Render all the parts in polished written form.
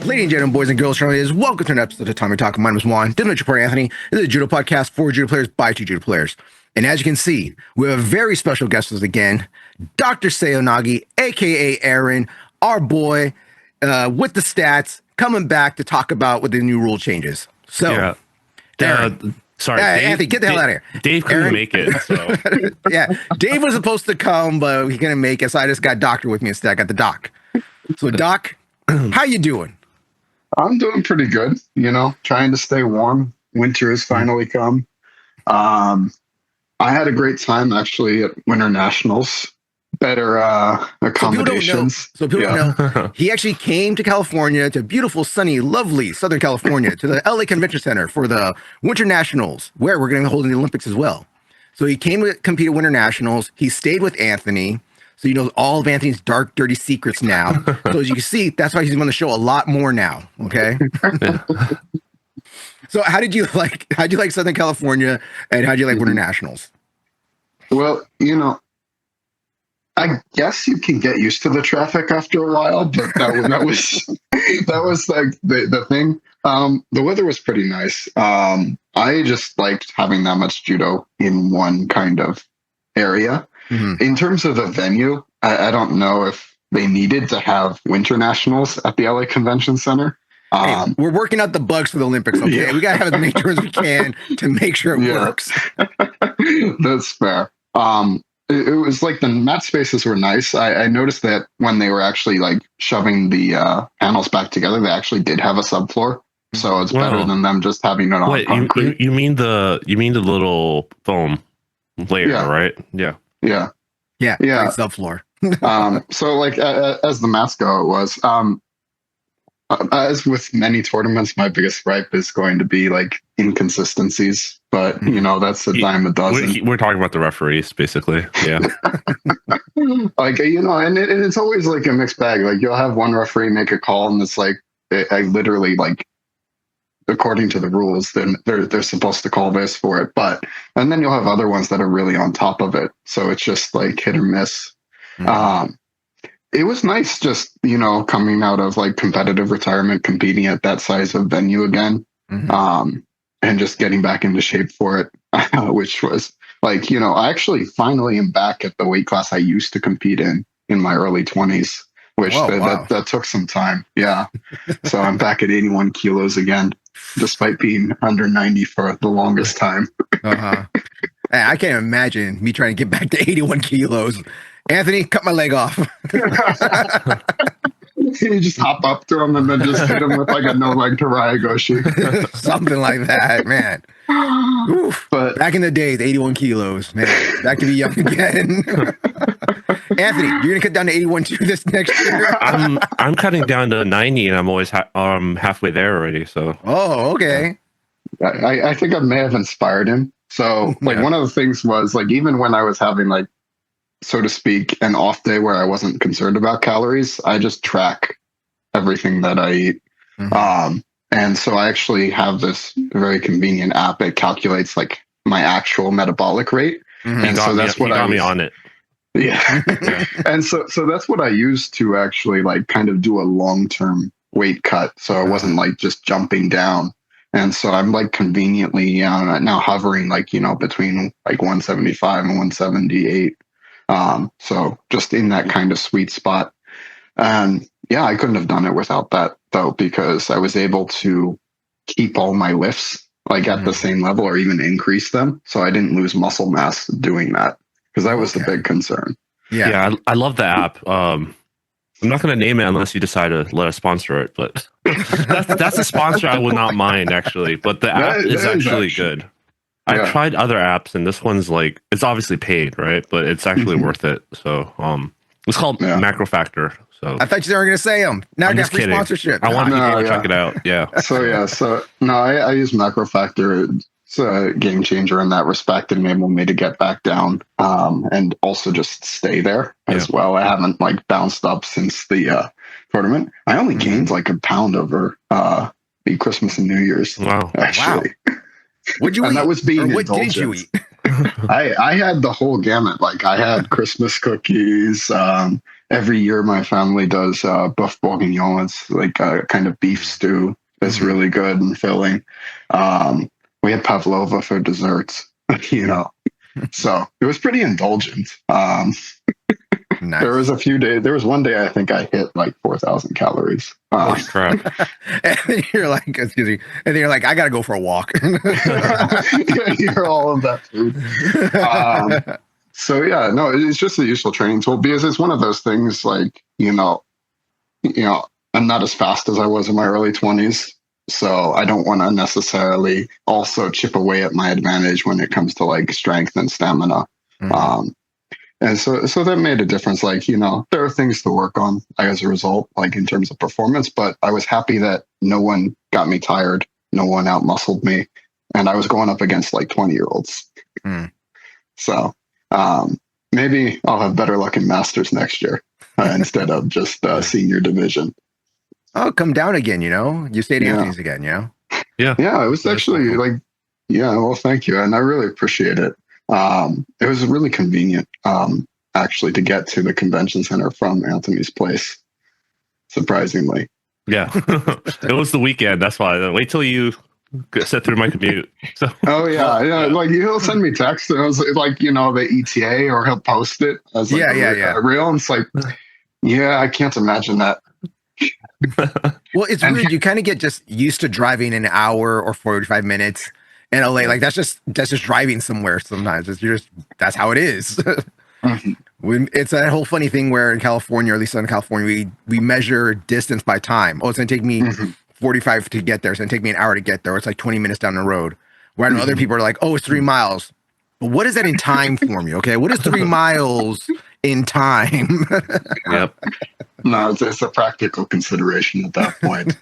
Ladies and gentlemen, boys and girls, welcome to an episode of Tatami Talk. My name is Juan. This is your partner, Anthony. This is a judo podcast for judo players by two judo players. And as you can see, we have a very special guest with us again, DrSeoiNage, a.k.a. Aaron, our boy with the stats, coming back to talk about what the new rule changes. So, sorry, Dave, Anthony, get the hell out of here. Dave couldn't make it. So. Yeah, Dave was supposed to come, but he couldn't make it, so I just got Doctor with me instead. I got the Doc. So, Doc, how you doing? I'm doing pretty good, trying to stay warm. Winter has finally come. I had a great time actually at Winter Nationals. Better accommodations. So people don't know, he actually came to California, to beautiful, sunny, lovely Southern California, to the LA Convention Center for the Winter Nationals, where we're going to be holding the Olympics as well. So he came to compete at Winter Nationals. He stayed with Anthony. So he knows all of Anthony's dark, dirty secrets now. So as you can see, that's why he's on the show a lot more now. Okay. So how'd you like Southern California, and how'd you like Winter Nationals? Well, I guess you can get used to the traffic after a while, but that was like the thing. The weather was pretty nice. I just liked having that much judo in one kind of area. Mm-hmm. In terms of the venue, I don't know if they needed to have Winter Nationals at the LA Convention Center. Hey, we're working out the bugs for the Olympics. Okay, yeah. We gotta have as many turns as we can to make sure it works. That's fair. It was like the mat spaces were nice. I noticed that when they were actually like shoving the panels back together, they actually did have a subfloor. So it's better than them just having it on concrete. You mean the little foam layer, right? Yeah. Subfloor. So like as the mats go, it was as with many tournaments, my biggest gripe is going to be like inconsistencies, but that's a dime a dozen. We're talking about the referees, basically. Yeah. Like, and it's always like a mixed bag. Like you'll have one referee make a call and it's like, I literally like, according to the rules, then they're supposed to call this for it. And then you'll have other ones that are really on top of it. So it's just like hit or miss. Mm-hmm. It was nice just, coming out of like competitive retirement, competing at that size of venue again. Mm-hmm. And just getting back into shape for it, which was like, I actually finally am back at the weight class I used to compete in my early 20s, which that took some time. Yeah. So I'm back at 81 kilos again, despite being under 90 for the longest time. I can't imagine me trying to get back to 81 kilos. Anthony, cut my leg off. You just hop up to him and then just hit him with like a no leg to Ryagoshi. Something like that, man. Oof. But back in the days, 81 kilos, man. That could be young again. Anthony, you're gonna cut down to 81 too this next year. I'm cutting down to 90, and I'm always halfway there already. So. Oh, okay. I think I may have inspired him. So like one of the things was like even when I was having like, so to speak, an off day where I wasn't concerned about calories, I just track everything that I eat. Mm-hmm. And so I actually have this very convenient app. It calculates like my actual metabolic rate. Mm-hmm. And so that's what I got me on it. Yeah. And so that's what I used to actually like kind of do a long-term weight cut. So I wasn't like just jumping down. And so I'm like conveniently now hovering like, between like 175 and 178. So just in that kind of sweet spot. And I couldn't have done it without that though, because I was able to keep all my lifts like at the same level or even increase them. So I didn't lose muscle mass doing that because that was the big concern. Yeah. I love the app. I'm not going to name it unless you decide to let us sponsor it, but that's a sponsor I would not mind actually, but the app is actually good. I've tried other apps and this one's like, it's obviously paid, right? But it's actually worth it. So it's called Macro Factor. So I thought you were going to say them. Now I got free sponsorship. I want people to check it out. Yeah. I use Macro Factor. It's a game changer in that respect. It enabled me to get back down and also just stay there as well. I haven't like bounced up since the tournament. I only gained like a pound over the Christmas and New Year's. Wow. Actually. What'd you eat? That was being what did you eat? I had the whole gamut. Like I had Christmas cookies, every year my family does buff bourguignon. It's like a kind of beef stew. It's really good and filling. We had pavlova for desserts, you know. So it was pretty indulgent. Nice. There was a few days. There was one day I think I hit like 4,000 calories. Holy crap! And then you're like, excuse me. And then you're like, I gotta go for a walk. You're all of that food. So yeah, no, it's just a useful training tool because it's one of those things like, I'm not as fast as I was in my early 20s. So I don't want to necessarily also chip away at my advantage when it comes to like strength and stamina. And so that made a difference. Like, there are things to work on as a result, like in terms of performance, but I was happy that no one got me tired. No one outmuscled me. And I was going up against like 20-year-olds. So maybe I'll have better luck in Masters next year instead of just senior division. Oh, come down again, You stayed Anthony's again, Yeah. Yeah, it was actually well, thank you. And I really appreciate it. It was really convenient, actually, to get to the convention center from Anthony's place, surprisingly. Yeah. It was the weekend. That's why. Wait till you sit through my commute. So. Oh, yeah. Like, he'll send me texts, and I was like, the ETA, or he'll post it as like a reel. And it's like, I can't imagine that. Well, it's weird. You kind of get just used to driving an hour or 45 minutes in LA. Like that's just driving somewhere sometimes. That's how it is. It's that whole funny thing where in California, or at least in California, we measure distance by time. Oh, it's gonna take me 45 to get there. It's gonna take me an hour to get there. It's like 20 minutes down the road. Where I know other people are like, oh, it's 3 miles. But what is that in time for me? Okay, what is 3 miles in time? Yep. No, it's a practical consideration at that point.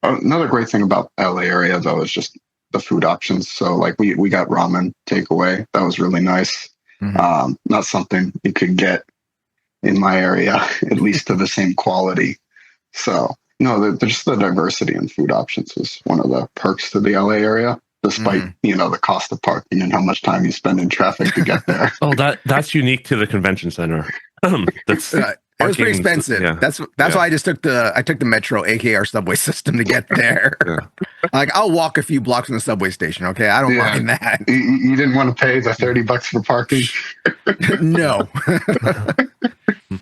Another great thing about LA area though is just the food options. So like we got ramen takeaway. That was really nice. Not something you could get in my area, at least to the same quality. So just the diversity in food options was one of the perks to the LA area, despite the cost of parking and how much time you spend in traffic to get there. Oh, that's unique to the convention center. That's it was pretty expensive. Yeah. That's why I just took the metro, aka our subway system, to get there. Like I'll walk a few blocks from the subway station. Okay, I don't mind that. You didn't want to pay the $30 for parking? No.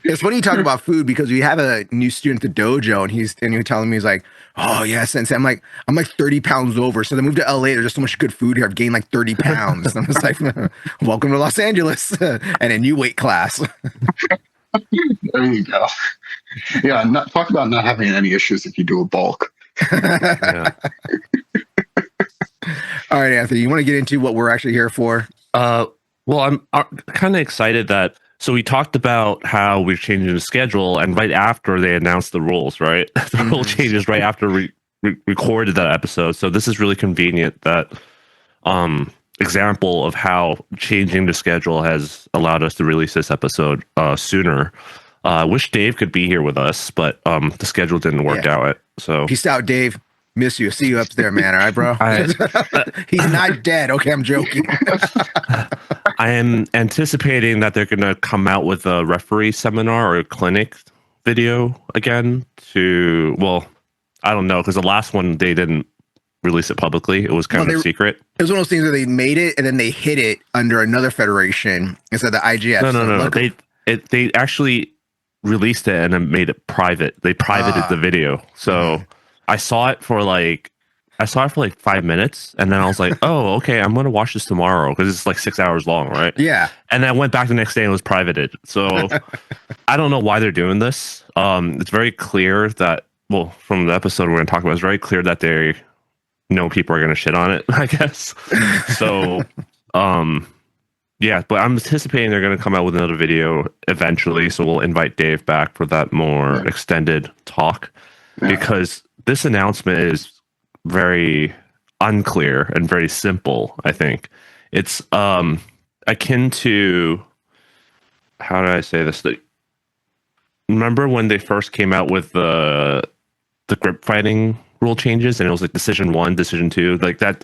It's funny you talk about food because we have a new student at the dojo, and he was telling me, he's like, oh yeah, sensei, I'm like 30 pounds over. So they moved to LA. There's just so much good food here. I've gained like 30 pounds. And I was like, welcome to Los Angeles and a new weight class. There you go. Yeah, talk about not having any issues if you do a bulk. Yeah. All right, Anthony, you want to get into what we're actually here for? Well, I'm kind of excited that. So we talked about how we're changing the schedule, and right after they announced the rules, right? The rule changes right after we recorded that episode. So this is really convenient. That example of how changing the schedule has allowed us to release this episode sooner. I wish Dave could be here with us, but the schedule didn't work out. So peace out, Dave. Miss you. See you up there, man. All right, bro. He's not dead. Okay, I'm joking. I am anticipating that they're going to come out with a referee seminar or a clinic video again I don't know, because the last one, they didn't release it publicly. It was kind of a secret. It was one of those things where they made it and then they hid it under another federation instead of the IJF. No. They actually released it and then made it private. They privated the video. So I saw it for like 5 minutes, and then I was like, oh, okay, I'm going to watch this tomorrow because it's like 6 hours long, right? Yeah. And then I went back the next day and it was privated. So I don't know why they're doing this. It's very clear that, from the episode we're going to talk about, it's very clear that they know people are going to shit on it, I guess. So, yeah, but I'm anticipating they're going to come out with another video eventually. So we'll invite Dave back for that more extended talk because this announcement is very unclear and very simple. I think it's akin to, how do I say this? Remember when they first came out with the grip fighting rule changes, and it was like decision 1, decision 2, like that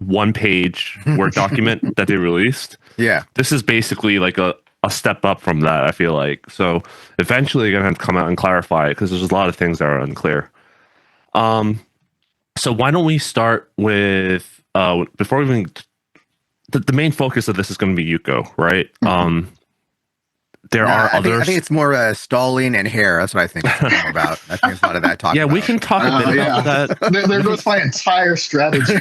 1-page Word document that they released. Yeah, this is basically like a step up from that, I feel like. So eventually you're gonna have to come out and clarify it because there's a lot of things that are unclear. So why don't we start with before we even the main focus of this is going to be Yuko, right? There are others. I think it's more stalling and hair. That's what I think it's more about. I think it's a lot of that talk. Yeah, we can talk a bit about that. There goes my entire strategy.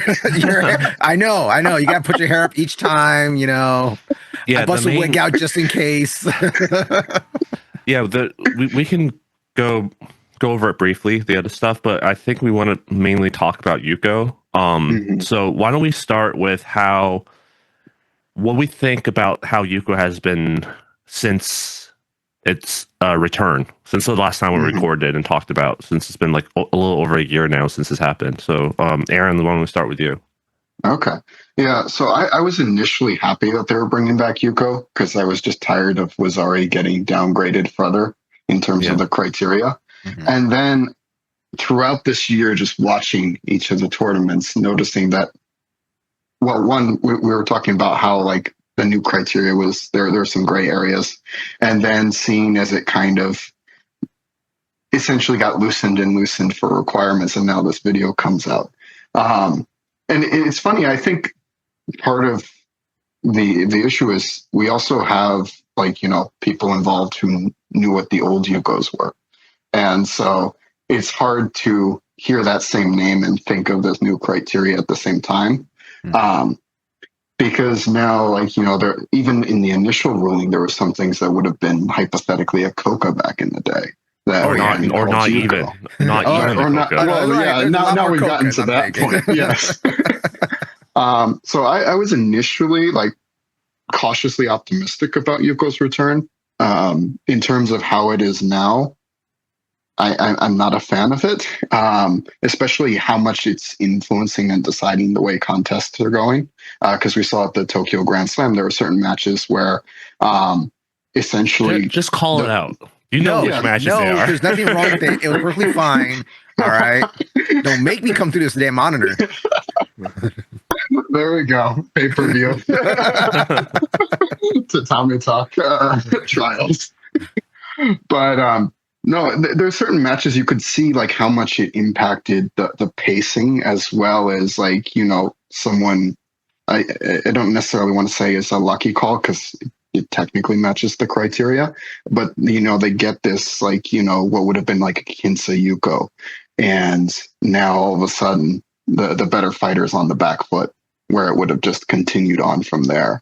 I know. You got to put your hair up each time. You know. Yeah, I bust a wig out just in case. Yeah, we can go over it briefly, the other stuff, but I think we want to mainly talk about Yuko. So why don't we start with what we think about how Yuko has been since its return, since the last time we recorded and talked about, since it's been like a little over a year now since this happened. So Aaron, why don't we start with you? Okay. Yeah, so I was initially happy that they were bringing back Yuko because I was just tired of was already getting downgraded further in terms of the criteria. And then throughout this year, just watching each of the tournaments, noticing that, well, one, we were talking about how like the new criteria was there's some gray areas, and then seeing as it kind of essentially got loosened for requirements, and now this video comes out. And it's funny, I think part of the issue is we also have like, you know, people involved who knew what the old Yukos were. And so it's hard to hear that same name and think of this new criteria at the same time. Because now, like, you know, there, even in the initial ruling, there were some things that would have been hypothetically a Coca back in the day. That Or not even. Well, yeah, now we've gotten to that point. Yes. So I was initially like cautiously optimistic about Yuko's return. In terms of how it is now, I'm not a fan of it, especially how much it's influencing and deciding the way contests are going. Because we saw at the Tokyo Grand Slam, there were certain matches where essentially... Just call it out. You know which matches they are. There's nothing wrong with it. It was perfectly fine. All right. Don't make me come through this damn monitor. There we go. Pay-per-view. Tatami Talk trials. But no, there's certain matches you could see like how much it impacted the pacing, as well as like, you know, someone I don't necessarily want to say is a lucky call because it technically matches the criteria, but you know, they get this like, you know, what would have been like a Kinsa Yuko, and now all of a sudden the better fighter's on the back foot where it would have just continued on from there.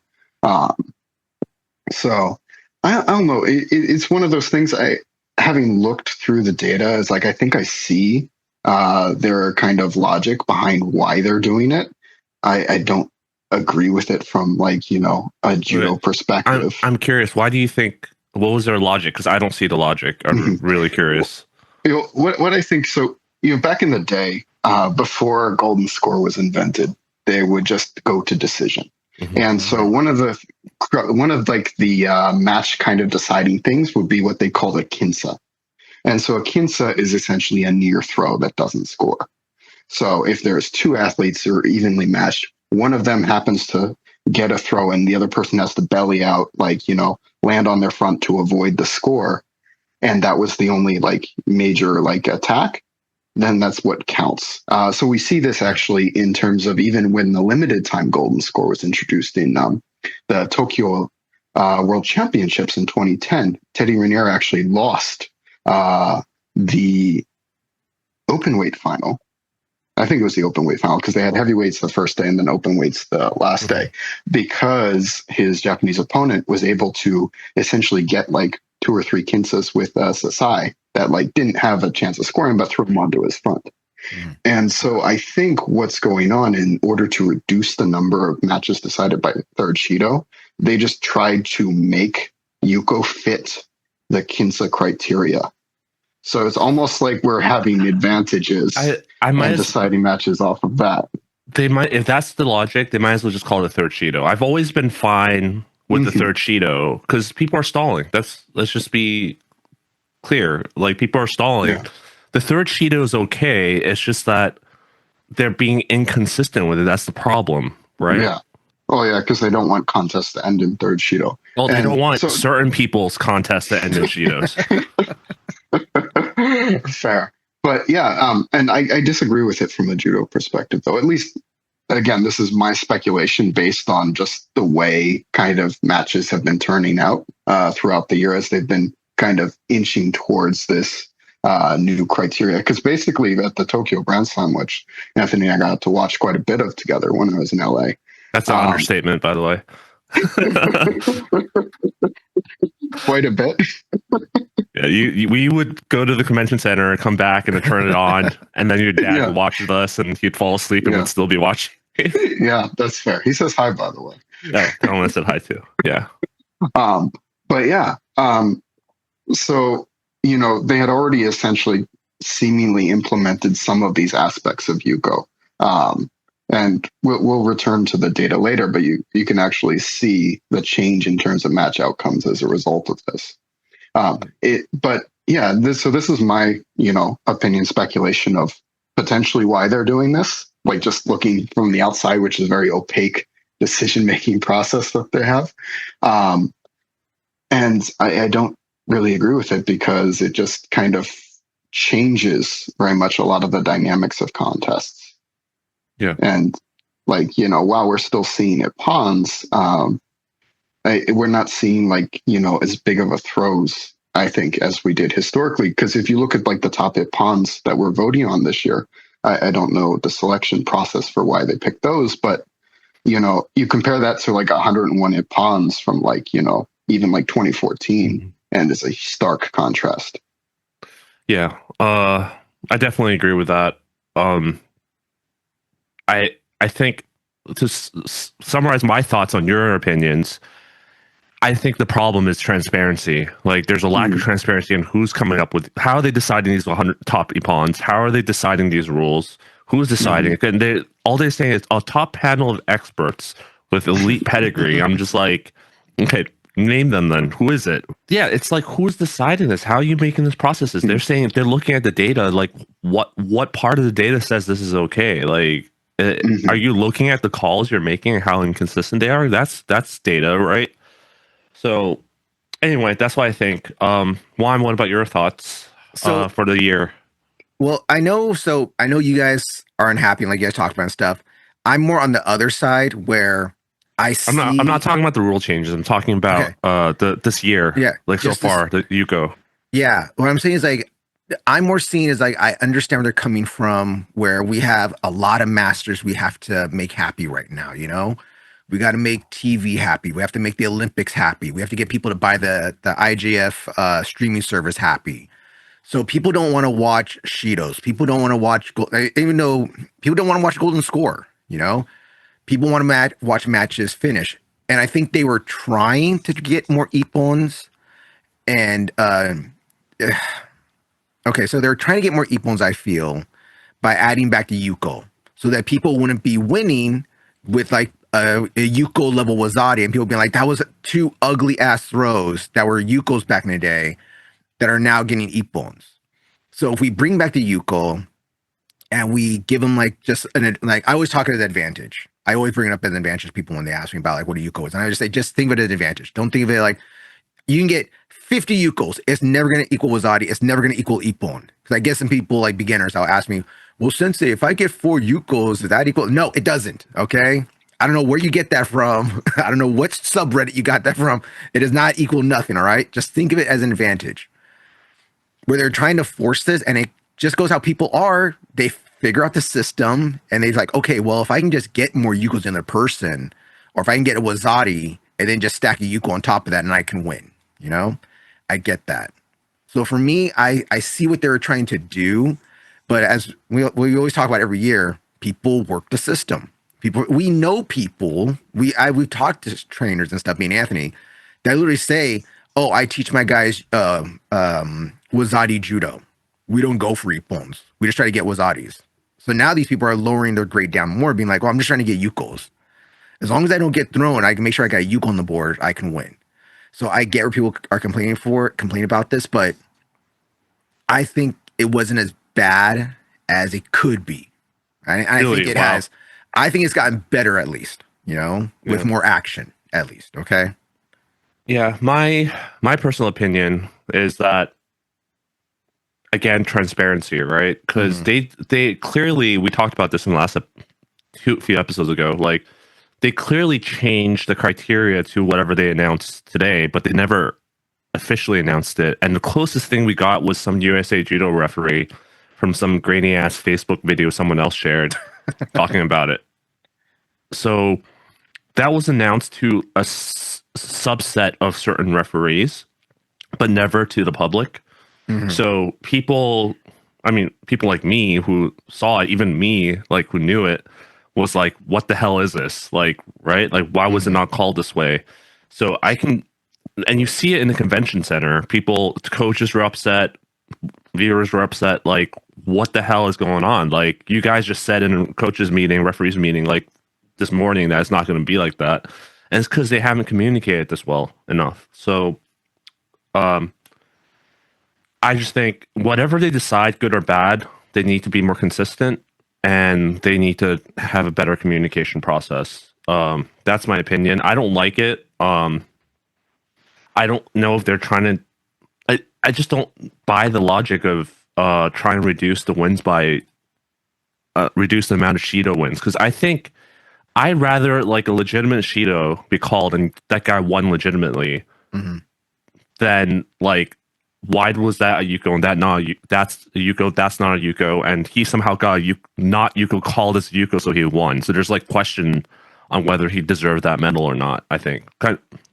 So I don't know. It's one of those things. Having looked through the data, is like I think I see their kind of logic behind why they're doing it. I don't agree with it from like, you know, a judo perspective. I'm curious. Why do you think? What was their logic? Because I don't see the logic. I'm really curious. You know, what I think. So you know, back in the day, before golden score was invented, they would just go to decision. And so one of like the match kind of deciding things would be what they call a kinsa. And so a kinsa is essentially a near throw that doesn't score. So if there's two athletes who are evenly matched, one of them happens to get a throw and the other person has to belly out, like, you know, land on their front to avoid the score, and that was the only like major like attack, then that's what counts. So we see this actually in terms of even when the limited time golden score was introduced in the Tokyo World Championships in 2010. Teddy Raniere actually lost the open weight final. I think it was the open weight final because they had heavyweights the first day and then open weights the last day, because his Japanese opponent was able to essentially get like 2 or 3 kinsas with Sasai that like didn't have a chance of scoring, but threw him onto his front. And so I think what's going on, in order to reduce the number of matches decided by third Shido, they just tried to make Yuko fit the Kinsa criteria. So it's almost like we're having advantages and deciding matches off of that. They might, if that's the logic, they might as well just call it a third Shido. I've always been fine with the third Shido because people are stalling. Let's just be clear. Like, people are stalling. Yeah. The third Shido is okay. It's just that they're being inconsistent with it. That's the problem, right? Yeah. Oh yeah, because they don't want contests to end in third Shido. Well, they And don't want so- certain people's contests to end in Cheetos. Fair. But yeah, and I disagree with it from a judo perspective, though. At least, again, this is my speculation based on just the way kind of matches have been turning out throughout the year as they've been kind of inching towards this new criteria. Because basically, at the Tokyo Grand Slam, which Anthony and I got to watch quite a bit of together when I was in LA. That's an understatement, by the way. Quite a bit. Yeah, we would go to the convention center, come back, and then turn it on, and then your dad would watch with us, and he'd fall asleep and would still be watching. Yeah, that's fair. He says hi, by the way. Yeah, tell him I said hi too. Yeah. But yeah, so they had already essentially seemingly implemented some of these aspects of Yuko. And we'll return to the data later, but you can actually see the change in terms of match outcomes as a result of this. But yeah, this is my opinion, speculation of potentially why they're doing this. Like just looking from the outside, which is a very opaque decision-making process that they have. And I don't really agree with it because it just kind of changes very much a lot of the dynamics of contests. Yeah. And while we're still seeing it pawns, we're not seeing as big of a throws, I think, as we did historically. Because if you look at the top hit pawns that we're voting on this year, I don't know the selection process for why they picked those, but you compare that to 101 hit pawns from even 2014, and it's a stark contrast. Yeah, I definitely agree with that. I think to summarize my thoughts on your opinions, I think the problem is transparency. There's a lack of transparency in who's coming up with, how are they deciding these 100 top epons? How are they deciding these rules? Who's deciding it? And all they're saying is a top panel of experts with elite pedigree. I'm just like, okay, name them then. Who is it? Yeah, it's who's deciding this? How are you making this processes? They're saying, they're looking at the data, what part of the data says this is okay? Are you looking at the calls you're making and how inconsistent they are? That's data, right? So anyway, that's why I think. Juan, what about your thoughts for the year? Well, I know you guys are unhappy, like you guys talked about and stuff. I'm more on the other side where I see. I'm not talking about the rule changes. I'm talking about this year. Yeah, so far, the Yuko. Yeah, what I'm saying is I'm more seeing is I understand where they're coming from, where we have a lot of masters we have to make happy right now. We got to make TV happy. We have to make the Olympics happy. We have to get people to buy the IJF streaming service happy. So people don't want to watch Shidos. People don't want to watch, even though people don't want to watch Golden Score. People want to watch matches finish. And I think they were trying to get more Ippons. And okay, so they're trying to get more Ippons, I feel, by adding back the Yuko, so that people wouldn't be winning with a Yuko level Wazadi, and people being like, that was 2 ugly ass throws that were Yukos back in the day that are now getting Ippons. So if we bring back the Yuko and we give them I always talk about the advantage. I always bring it up as an advantage to people when they ask me about what a Yuko is. And I just say, just think of it as an advantage. Don't think of it you can get 50 Yukos. It's never going to equal Wazadi. It's never going to equal Ippon. Because I get some people beginners, I'll ask me, well, Sensei, if I get 4 Yukos, is that equal? No, it doesn't. Okay. I don't know where you get that from. I don't know what subreddit you got that from. It does not equal nothing. All right. Just think of it as an advantage. Where they're trying to force this, and it just goes how people are. They figure out the system, and they're like, okay, well, if I can just get more Yukos in their person, or if I can get a Wazadi and then just stack a Yuko on top of that, and I can win. I get that. So for me, I see what they're trying to do, but as we always talk about every year, people work the system. We know people. We've talked to trainers and stuff, me and Anthony, that literally say, "Oh, I teach my guys Wazadi judo. We don't go for Ippons. We just try to get Wazadis." So now these people are lowering their grade down more, being like, "Well, I'm just trying to get Yukos. As long as I don't get thrown, I can make sure I got a Yuko on the board. I can win." So I get where people are complaining about this, but I think it wasn't as bad as it could be. I think it has. I think it's gotten better at least. with more action, at least. Okay. Yeah, my personal opinion is that, again, transparency, right? Because they clearly, we talked about this in the last few episodes ago, like they clearly changed the criteria to whatever they announced today, but they never officially announced it. And the closest thing we got was some USA Judo referee from some grainy ass Facebook video someone else shared talking about it. So that was announced to a subset of certain referees, but never to the public. So people like me who saw it, even me, like who knew it, was like, what the hell is this? Like, right? Like, why was it not called this way? So and you see it in the convention center. Coaches were upset, viewers were upset. Like, what the hell is going on? Like, you guys just said in a coaches meeting, referees meeting, like this morning, that it's not going to be like that. And it's because they haven't communicated this well enough. So, I just think whatever they decide, good or bad, they need to be more consistent and they need to have a better communication process. That's my opinion. I don't like it. I don't know if they're trying to. I just don't buy the logic of trying to reduce the wins by reduce the amount of Shido wins, because I think I'd rather like a legitimate Shido be called and that guy won legitimately than like, why was that a Yuko and that's a Yuko, that's not a Yuko, and he somehow got not Yuko called as Yuko, so he won. So there's like question on whether he deserved that medal or not. I think,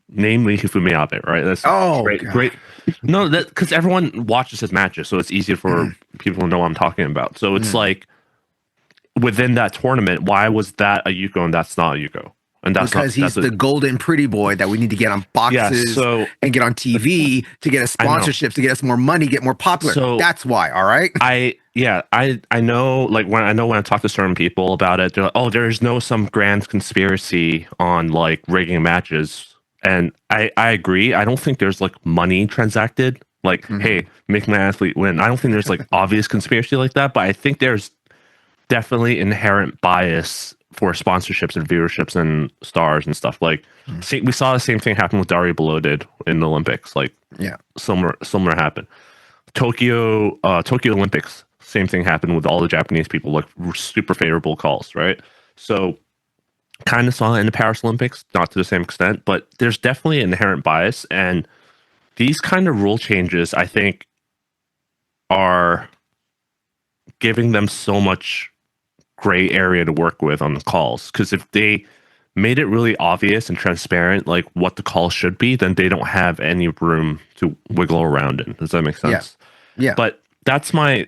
namely Hifumiabe, right? That's great. No, that because everyone watches his matches, so it's easier for people to know what I'm talking about. So it's like within that tournament, why was that a Yuko and that's not a Yuko? And that's because he's the golden pretty boy that we need to get on boxes and get on TV to get us sponsorships, to get us more money, get more popular. So that's why. All right. I know, like when I talk to certain people about it, they're like, oh, there's some grand conspiracy on like rigging matches. And I agree. I don't think there's like money transacted. Like, hey, make my athlete win. I don't think there's like obvious conspiracy like that, but I think there's definitely inherent bias for sponsorships and viewerships and stars and stuff. Like, we saw the same thing happen with Daria Below in the Olympics. Like, similar happened. Tokyo Olympics, same thing happened with all the Japanese people, like super favorable calls, right? So, kind of saw it in the Paris Olympics, not to the same extent, but there's definitely an inherent bias, and these kind of rule changes, I think, are giving them so much gray area to work with on the calls, because if they made it really obvious and transparent like what the call should be, then they don't have any room to wiggle around in. Does that make sense? Yeah. But that's my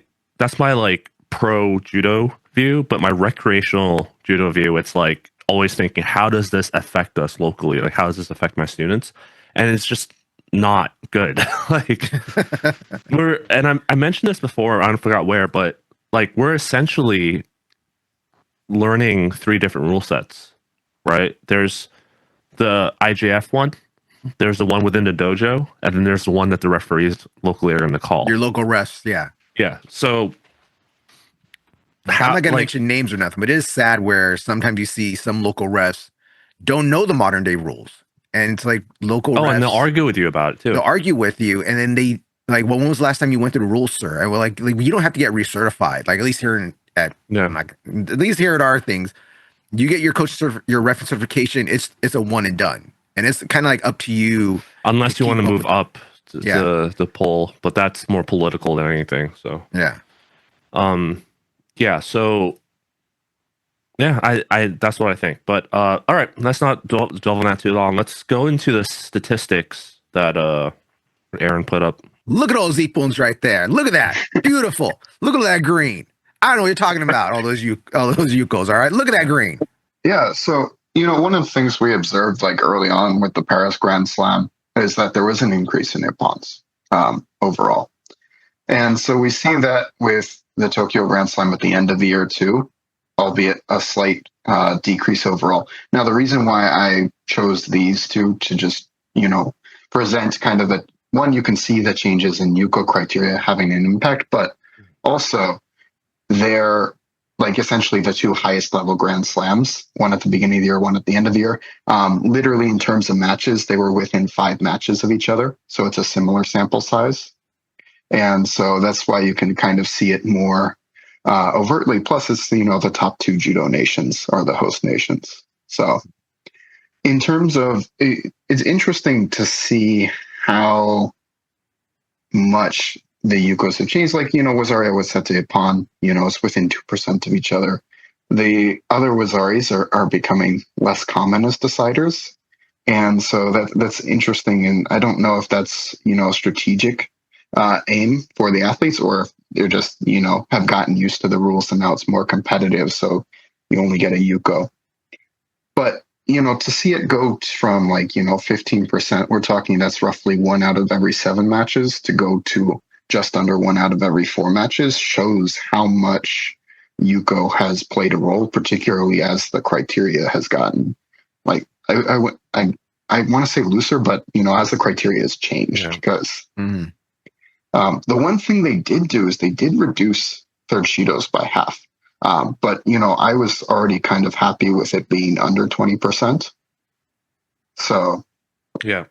like pro judo view, but my recreational judo view, it's like always thinking, how does this affect us locally? Like, how does this affect my students? And it's just not good. Like I mentioned this before, I forgot where, but like we're essentially learning 3 different rule sets, right? There's the IJF one, there's the one within the dojo, and then there's the one that the referees locally are going to call. Your local refs, yeah. So I'm not going to mention names or nothing, but it is sad where sometimes you see some local refs don't know the modern day rules, and it's like local refs. And they'll argue with you about it too. They'll argue with you, and then they like, well, when was the last time you went through the rules, sir? And we're like you don't have to get recertified. Like at least here at least here at our things, you get your your reference certification. It's a one and done, and it's kind of like up to you, unless you want to move up to the poll, but that's more political than anything. So so I that's what I think. But all right, let's not delve on that too long. Let's go into the statistics that Aaron put up. Look at all those Z-bones right there. Look at that, beautiful. Look at that green. I don't know what you're talking about. All those Yukos. All right, look at that green. Yeah. So one of the things we observed like early on with the Paris Grand Slam is that there was an increase in Ippons overall, and so we see that with the Tokyo Grand Slam at the end of the year too, albeit a slight decrease overall. Now, the reason why I chose these two to just present kind of one, you can see the changes in Yuko criteria having an impact, but also they're like essentially the two highest level Grand Slams, one at the beginning of the year, one at the end of the year. Literally in terms of matches, they were within 5 matches of each other. So it's a similar sample size. And so that's why you can kind of see it more overtly. Plus, it's, you know, the top 2 judo nations are the host nations. So in terms of, it's interesting to see how much the Yukos have changed. Like, you know, Wazaria was set to Japan, you know, it's within 2% of each other. The other Wazaris are becoming less common as deciders. And so that's interesting. And I don't know if that's, you know, strategic aim for the athletes, or if they're just, you know, have gotten used to the rules and now it's more competitive. So you only get a Yuko. But, you know, to see it go from like, you know, 15%, we're talking that's roughly 1 out of every 7 matches, to go to just under 1 out of every 4 matches, shows how much Yuko has played a role, particularly as the criteria has gotten, like, I want to say looser, but, you know, as the criteria has changed. Because the one thing they did do is they did reduce third Shidos by half. But, you know, I was already kind of happy with it being under 20%. So, yeah.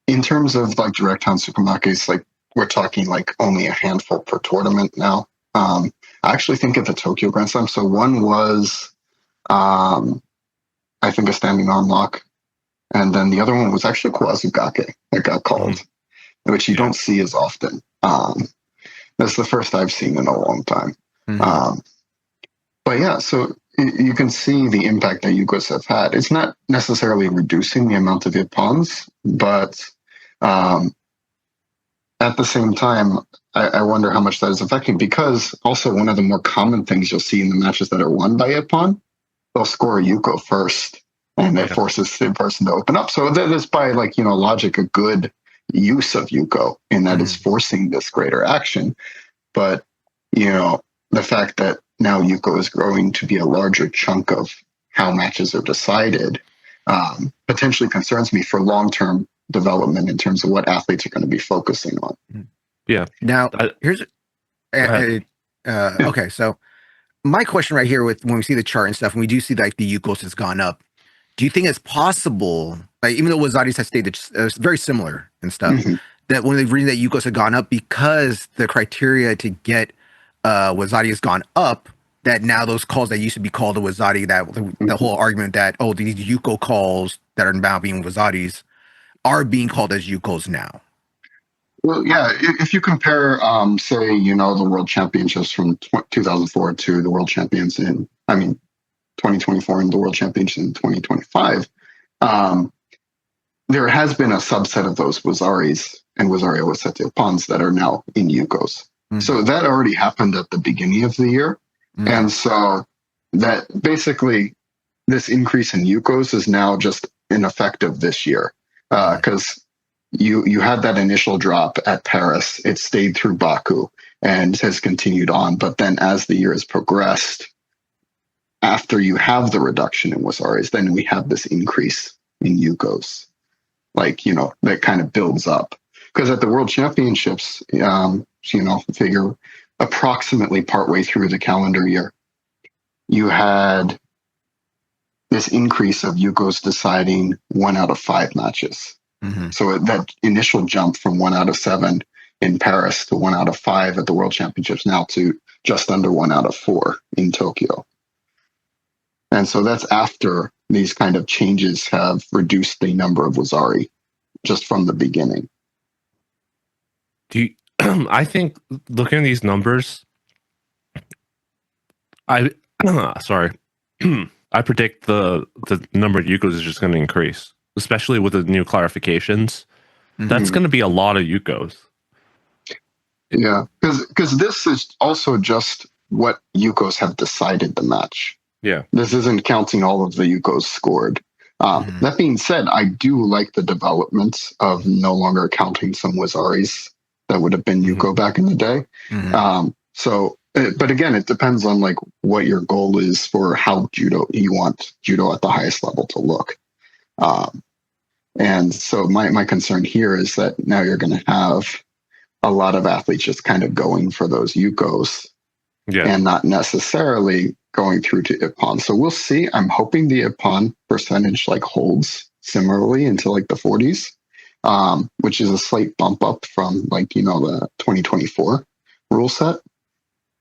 In terms of like direct town supermarkets, like we're talking like only a handful per tournament now. I actually think at the Tokyo Grand Slam, so one was, I think, a standing arm lock. And then the other one was actually Kawazugake that got called, which you don't see as often. That's the first I've seen in a long time. But yeah, so you can see the impact that Yukos have had. It's not necessarily reducing the amount of Ippons, but at the same time, I wonder how much that is affecting, because also one of the more common things you'll see in the matches that are won by Ippon, they'll score a Yuko first, and that forces the person to open up. So that is, by like, you know, logic, a good use of Yuko in that it's forcing this greater action. But, you know, the fact that now Yuko is growing to be a larger chunk of how matches are decided potentially concerns me for long-term development in terms of what athletes are going to be focusing on. Yeah. Now, here's okay. So my question right here, with when we see the chart and stuff, and we do see like the Yukos has gone up, do you think it's possible, like, even though Wazaris has stayed very similar and stuff, that when they've reading that Yukos have gone up because the criteria to get Wazari has gone up, that now those calls that used to be called a Wazari, that the whole argument that, oh, these Yuko calls that are now being Wazaris are being called as Yukos now? Well, yeah, if you compare, say, you know, the World Championships from 2004 to the World Champions in, 2024 and the World Championships in 2025, there has been a subset of those Wazaris and Wazaria Wasete Pons that are now in Yukos. So that already happened at the beginning of the year. And so that basically this increase in Yukos is now just an effect of this year. Because you had that initial drop at Paris, it stayed through Baku and has continued on. But then as the year has progressed, after you have the reduction in Wazaris, then we have this increase in Yukos. Like, you know, that kind of builds up. Because at the World Championships, you know, figure approximately partway through the calendar year, you had this increase of Yukos deciding 1 out of 5 matches. So that initial jump from 1 out of 7 in Paris to 1 out of 5 at the World Championships, now to just under 1 out of 4 in Tokyo. And so that's after these kind of changes have reduced the number of Wazari just from the beginning. I think looking at these numbers, I predict the number of Yukos is just going to increase, especially with the new clarifications. That's going to be a lot of Yukos. Yeah, because this is also just what Yukos have decided the match. Yeah, this isn't counting all of the Yukos scored. That being said, I do like the developments of no longer counting some Wazaris that would have been Yuko back in the day. So, but again, it depends on like what your goal is for how you want judo at the highest level to look. And so my concern here is that now you're going to have a lot of athletes just kind of going for those Yukos and not necessarily going through to Ippon. So we'll see. I'm hoping the Ippon percentage like holds similarly into like the 40s, which is a slight bump up from like, you know, the 2024 rule set.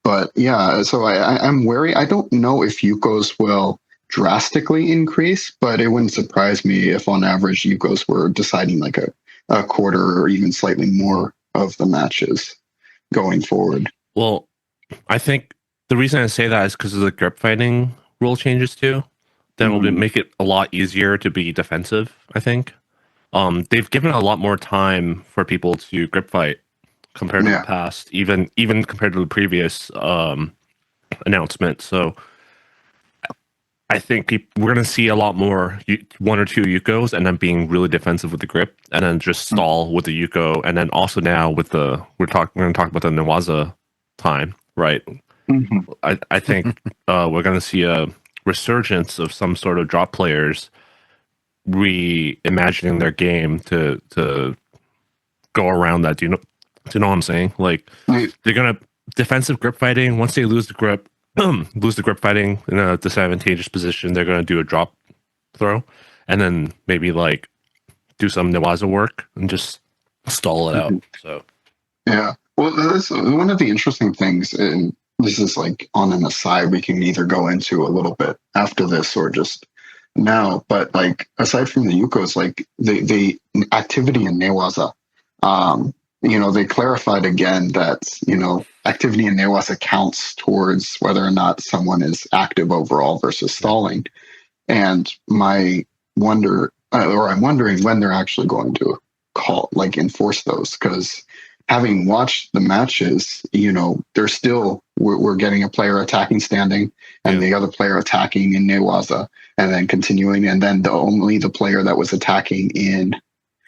But yeah, so I'm wary. I don't know if Yukos will drastically increase, but it wouldn't surprise me if on average Yukos were deciding like a quarter or even slightly more of the matches going forward. Well, I think the reason I say that is because of the grip fighting rule changes too. Then will make it a lot easier to be defensive, I think. They've given a lot more time for people to grip fight compared to the past, even compared to the previous announcement. So I think we're going to see a lot more 1 or 2 Yukos and then being really defensive with the grip and then just stall with the Yuko. And then also now with we're going to talk about the Newaza time, right? I think we're going to see a resurgence of some sort of drop players reimagining their game to go around that. Do you know what I'm saying? Like they're going to defensive grip fighting. Once they lose the grip fighting in a disadvantageous position, they're going to do a drop throw and then maybe like do some Newaza work and just stall it out. So yeah, well, that's one of the interesting things, and this is like on an aside we can either go into a little bit after this or just now, but like aside from the Yukos, like the activity in Newaza, you know, they clarified again that, you know, activity in Newaza counts towards whether or not someone is active overall versus stalling. And I'm wondering when they're actually going to enforce those, because having watched the matches, you know, they're still, we're getting a player attacking standing and the other player attacking in Newaza and then continuing. And then only the player that was attacking in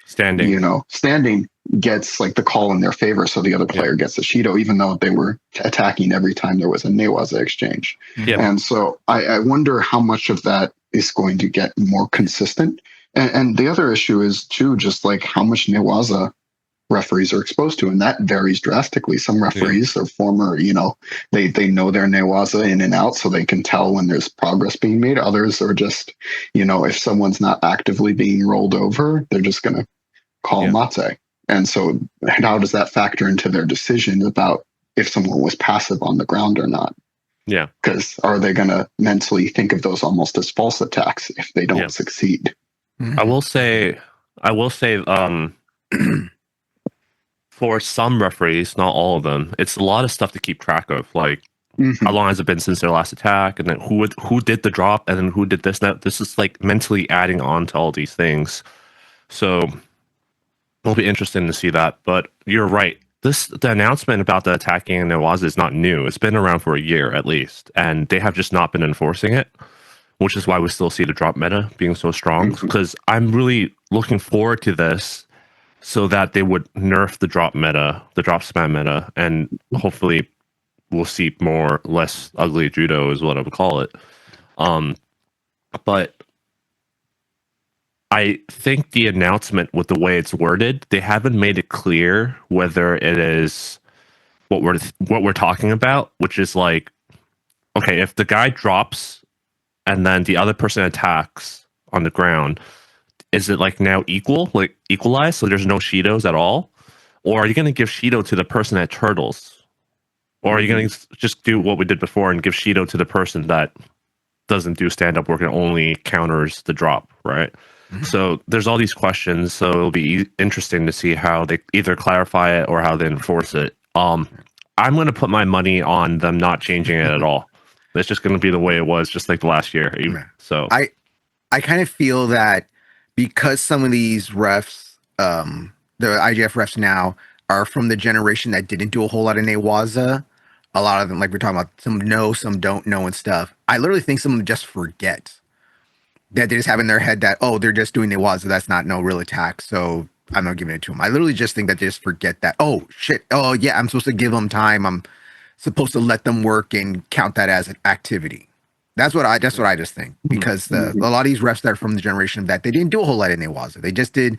standing, you know, standing gets like the call in their favor. So the other player gets the Shido, even though they were attacking every time there was a Newaza exchange. And so I wonder how much of that is going to get more consistent. And the other issue is too, just like how much Newaza referees are exposed to, and that varies drastically. Some referees are former, you know, they know their Newaza in and out, so they can tell when there's progress being made. Others are just, you know, if someone's not actively being rolled over, they're just going to call mate. And so how does that factor into their decision about if someone was passive on the ground or not? Yeah. Because are they going to mentally think of those almost as false attacks if they don't succeed? I will say, for some referees, not all of them, it's a lot of stuff to keep track of. Like, how long has it been since their last attack? And then who did the drop? And then who did this? Now, this is like mentally adding on to all these things. So it'll be interesting to see that. But you're right. The announcement about the attacking in Newaza is not new. It's been around for a year at least. And they have just not been enforcing it, which is why we still see the drop meta being so strong. Because I'm really looking forward to this so that they would nerf the drop meta, the drop spam meta, and hopefully we'll see less ugly judo is what I would call it. But I think the announcement with the way it's worded, they haven't made it clear whether it is what we're talking about, which is like, okay, if the guy drops and then the other person attacks on the ground, is it like now equalized? So there's no Shidos at all? Or are you going to give Shido to the person that turtles? Or are you going to just do what we did before and give Shido to the person that doesn't do stand-up work and only counters the drop, right? So there's all these questions. So it'll be interesting to see how they either clarify it or how they enforce it. I'm going to put my money on them not changing it at all. It's just going to be the way it was, just like the last year. So I kind of feel that because some of these refs, the IJF refs now, are from the generation that didn't do a whole lot in Newaza, a lot of them, like we're talking about, some know, some don't know and stuff. I literally think some of them just forget that they just have in their head that, oh, they're just doing Newaza. That's not no real attack. So I'm not giving it to them. I literally just think that they just forget that, oh, shit. Oh, yeah, I'm supposed to give them time. I'm supposed to let them work and count that as an activity. That's what I just think, because a lot of these refs that are from the generation of that, they didn't do a whole lot in Newaza. They just did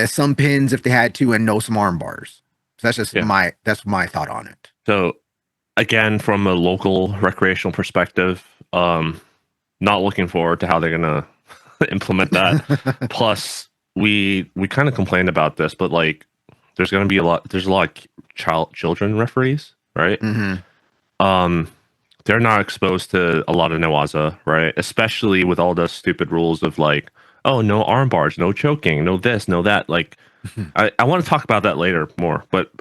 some pins if they had to and no some arm bars. So that's just my thought on it. So again, from a local recreational perspective, not looking forward to how they're gonna implement that. Plus, we kind of complained about this, but like, there's gonna be a lot. There's a lot of children referees, right? Hmm. They're not exposed to a lot of Newaza, right? Especially with all the stupid rules of like, oh, no arm bars, no choking, no this, no that. Like, I want to talk about that later more, but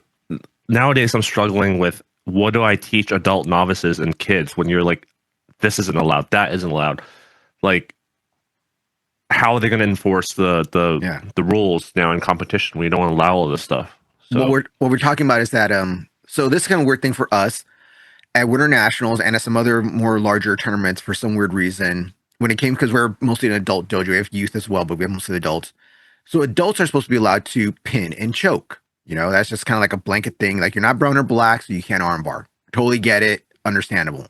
nowadays I'm struggling with what do I teach adult novices and kids when you're like, this isn't allowed, that isn't allowed. Like, how are they going to enforce the rules now in competition? We don't allow all this stuff. So What we're talking about is that so this is kind of weird thing for us at Winter Nationals and at some other more larger tournaments for some weird reason when it came, because we're mostly an adult dojo. We have youth as well, but we have mostly adults. So adults are supposed to be allowed to pin and choke. You know, that's just kind of like a blanket thing. Like, you're not brown or black, so you can't armbar. Totally get it. Understandable.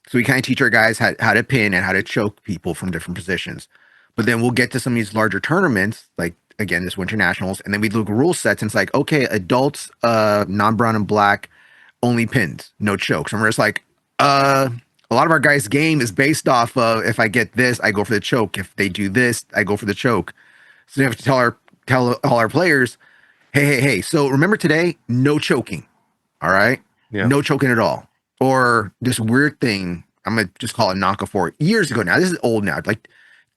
So we kind of teach our guys how to pin and how to choke people from different positions. But then we'll get to some of these larger tournaments, like again, this Winter Nationals, and then we look at rule sets and it's like, okay, adults, non-brown and black, only pins, no chokes. And we're just like, a lot of our guys' game is based off of, if I get this, I go for the choke. If they do this, I go for the choke. So we have to tell all our players, hey. So remember today, no choking. All right, yeah, no choking at all. Or this weird thing, I'm gonna just call it Naka for years ago now. This is old now, like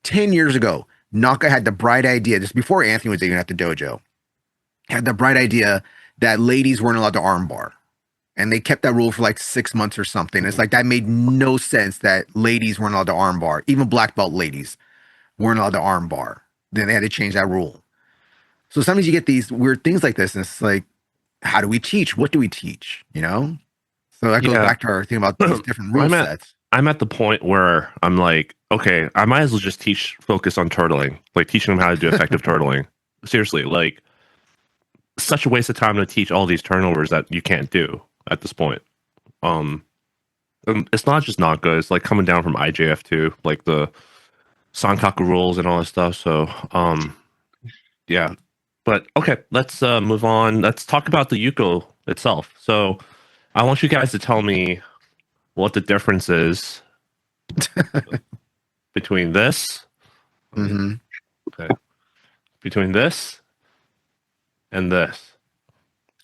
10 years ago. Naka had the bright idea, just before Anthony was even at the dojo, had the bright idea that ladies weren't allowed to armbar. And they kept that rule for like 6 months or something. It's like, that made no sense that ladies weren't allowed to armbar. Even black belt ladies weren't allowed to armbar. Then they had to change that rule. So sometimes you get these weird things like this, and it's like, how do we teach? What do we teach? You know? So that goes back to our thing about these different rule sets. I'm at the point where I'm like, okay, I might as well just focus on turtling, like teaching them how to do effective turtling. Seriously, like, such a waste of time to teach all these turnovers that you can't do at this point. It's not just not good. It's like coming down from IJF too, like the Sankaku rules and all that stuff. So, yeah. But okay, let's move on. Let's talk about the Yuko itself. So, I want you guys to tell me what the difference is between this, Mm-hmm. okay, between this and this.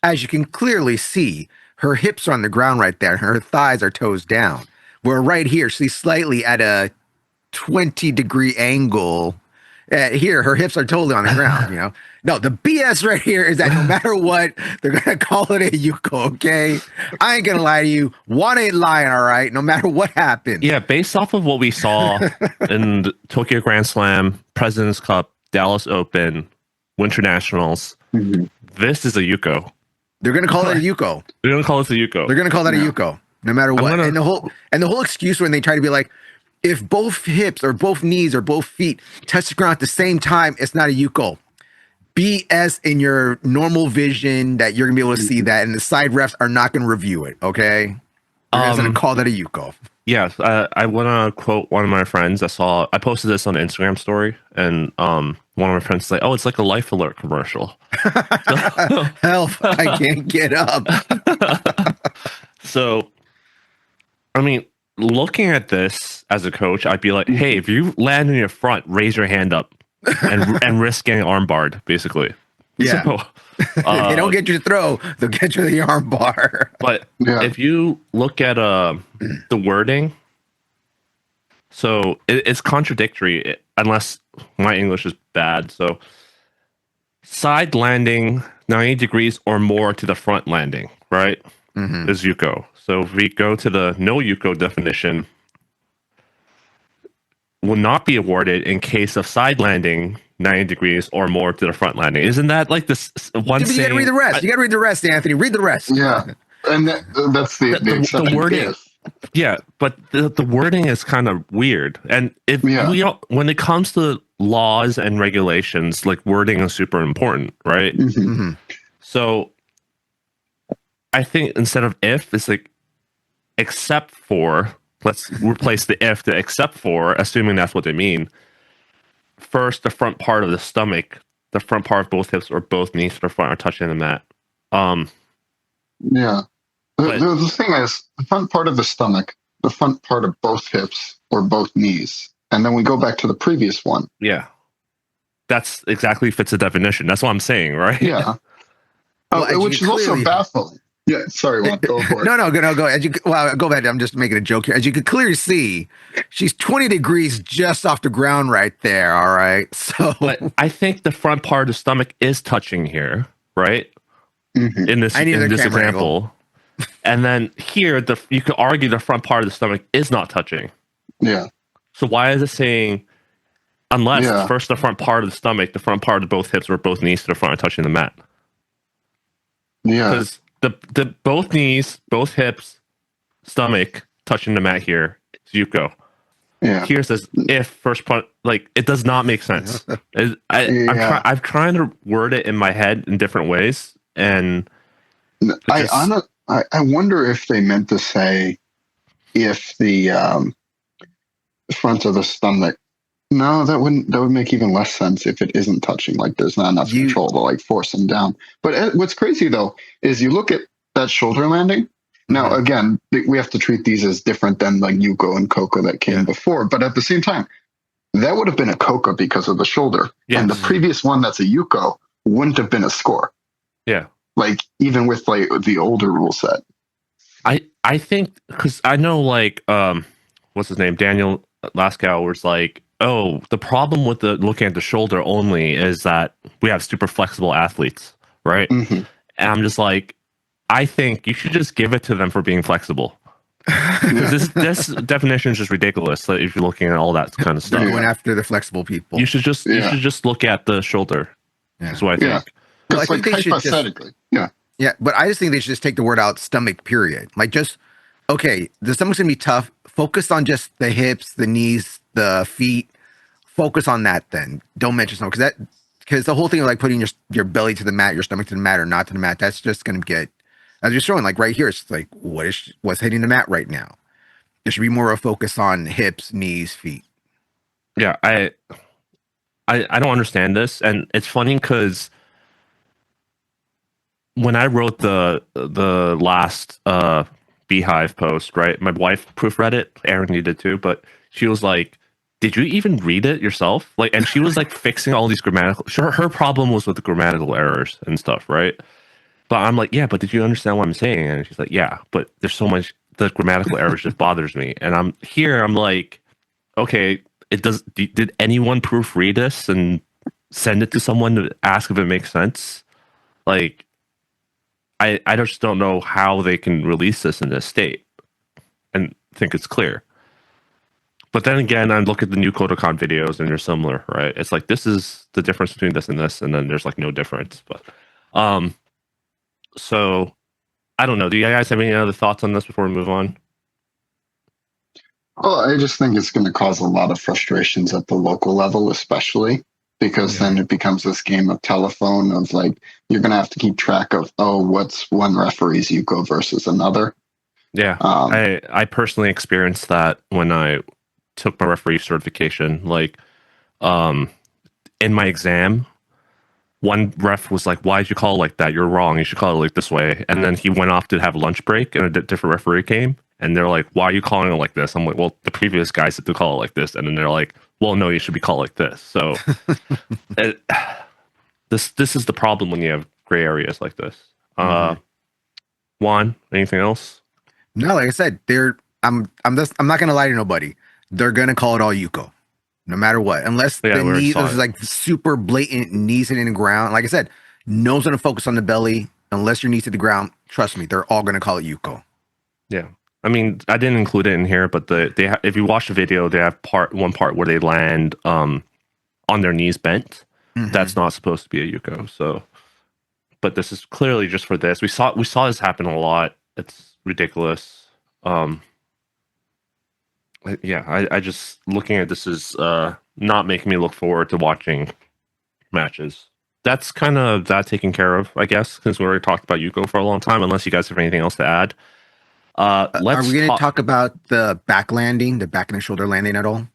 As you can clearly see, her hips are on the ground right there. Her thighs are toes down. Where right here, she's slightly at a 20-degree angle. Here, her hips are totally on the ground, you know? No, the BS right here is that no matter what, they're going to call it a Yuko, okay? I ain't going to lie to you. One ain't lying, all right? No matter what happens. Yeah, based off of what we saw in the Tokyo Grand Slam, President's Cup, Dallas Open, Winter Nationals, this is a Yuko. They're going to call it a Yuko. They're going to call it a Yuko. They're going to call that a Yuko, no matter what. And the whole excuse when they try to be like, if both hips or both knees or both feet touch the ground at the same time, it's not a Yuko. BS in your normal vision that you're going to be able to see that, and the side refs are not going to review it, okay? They're going to call that a Yuko. Yes, I want to quote one of my friends. I posted this on an Instagram story, and one of my friends said, "Oh, it's like a Life Alert commercial." Help! I can't get up. So, I mean, looking at this as a coach, I'd be like, "Hey, if you land in your front, raise your hand up and risk getting armbarred." Basically, yeah. So, they don't get you to throw; they'll get you to the arm bar. But if you look at the wording, so it's contradictory unless my English is bad. So side landing 90 degrees or more to the front landing, right? Is Yuko. So if we go to the no Yuko definition, will not be awarded in case of side landing 90 degrees or more to the front landing. Isn't that like this one You got to read the rest. You got to read the rest, Anthony. Read the rest. Yeah. And that's the wording. Yeah, but the wording is kind of weird. And if when it comes to laws and regulations, like, wording is super important, right? So I think instead of if, it's like except for, let's replace the if to except for, assuming that's what they mean. First, the front part of the stomach, the front part of both hips or both knees to the front are touching the mat. Yeah. The thing is, the front part of the stomach, the front part of both hips or both knees, and then we go back to the previous one. Yeah, that's exactly fits the definition. That's what I'm saying, right? Yeah. Which is also baffling. Yeah, sorry, Juan, go for it. No, go ahead. Go ahead. I'm just making a joke here. As you can clearly see, she's 20 degrees just off the ground right there. All right. So, but I think the front part of the stomach is touching here, right? Mm-hmm. In this example. And then here, you could argue the front part of the stomach is not touching. Yeah. So why is it saying, unless first the front part of the stomach, the front part of both hips or both knees to the front are touching the mat? Yeah. Because the both knees, both hips, stomach touching the mat here is Yuko. Yeah. Here says if first part, like it does not make sense. I'm trying to word it in my head in different ways, and I wonder if they meant to say if the front of the stomach. No, that would make even less sense if it isn't touching. Like there's not enough control to like force them down. But what's crazy though is you look at that shoulder landing. Now again, we have to treat these as different than like Yuko and Coco that came before. But at the same time, that would have been a Coco because of the shoulder, and the previous one that's a Yuko wouldn't have been a score. Yeah, like even with like the older rule set. I think because I know like what's his name, Daniel Lascaux was like, oh, the problem with looking at the shoulder only is that we have super flexible athletes, right? Mm-hmm. And I'm just like, I think you should just give it to them for being flexible. this definition is just ridiculous. Like, if you're looking at all that kind of stuff, going after the flexible people, you should just look at the shoulder. Yeah. That's what I think. Yeah. Well, I think they should hypothetically. Yeah, but I just think they should just take the word out stomach. Period. Like just okay, the stomach's gonna be tough. Focus on just the hips, the knees, the feet. Focus on that. Then don't mention stomach because the whole thing of like putting your belly to the mat, your stomach to the mat, or not to the mat. That's just gonna get. As you're showing, like right here, it's like what's hitting the mat right now. There should be more of a focus on hips, knees, feet. Yeah, I don't understand this, and it's funny because when I wrote the last Beehive post, right, my wife proofread it. Aaron, you did too, but she was like, "Did you even read it yourself?" Like, and she was like fixing all these grammatical. Her problem was with the grammatical errors and stuff, right? But I'm like, yeah, but did you understand what I'm saying? And she's like, yeah, but there's so much, the grammatical errors just bothers me. And I'm like, okay, did anyone proofread this and send it to someone to ask if it makes sense? Like, I just don't know how they can release this in this state and think it's clear. But then again, I look at the new Kodokan videos and they're similar, right? It's like, this is the difference between this and this, and then there's like no difference. But, so I don't know. Do you guys have any other thoughts on this before we move on? Well, I just think it's going to cause a lot of frustrations at the local level, especially because then it becomes this game of telephone of like, you're going to have to keep track of, what's one referee's Yuko versus another. Yeah. I personally experienced that when I took my referee certification. Like, in my exam, one ref was like, why'd you call it like that? You're wrong. You should call it like this way. And then he went off to have lunch break and a different referee came and they're like, why are you calling it like this? I'm like, well, the previous guy said to call it like this. And then they're like, well, no, you should be called like this. So this is the problem when you have gray areas like this. Juan, anything else? No, like I said, I'm not gonna lie to nobody. They're gonna call it all Yuko. No matter what, unless the knee is like super blatant knees hitting the ground. Like I said, no one's going to focus on the belly unless your knees hit the ground. Trust me, they're all going to call it Yuko. Yeah, I mean, I didn't include it in here, but if you watch the video, they have one part where they land on their knees bent. Mm-hmm. That's not supposed to be a Yuko. So, but this is clearly just for this. We saw this happen a lot. It's ridiculous. Yeah, I just looking at this is not making me look forward to watching matches. That's kind of that taken care of, I guess, because we already talked about Yuko for a long time. Unless you guys have anything else to add. Are we going to talk about the back landing, the back and the shoulder landing at all?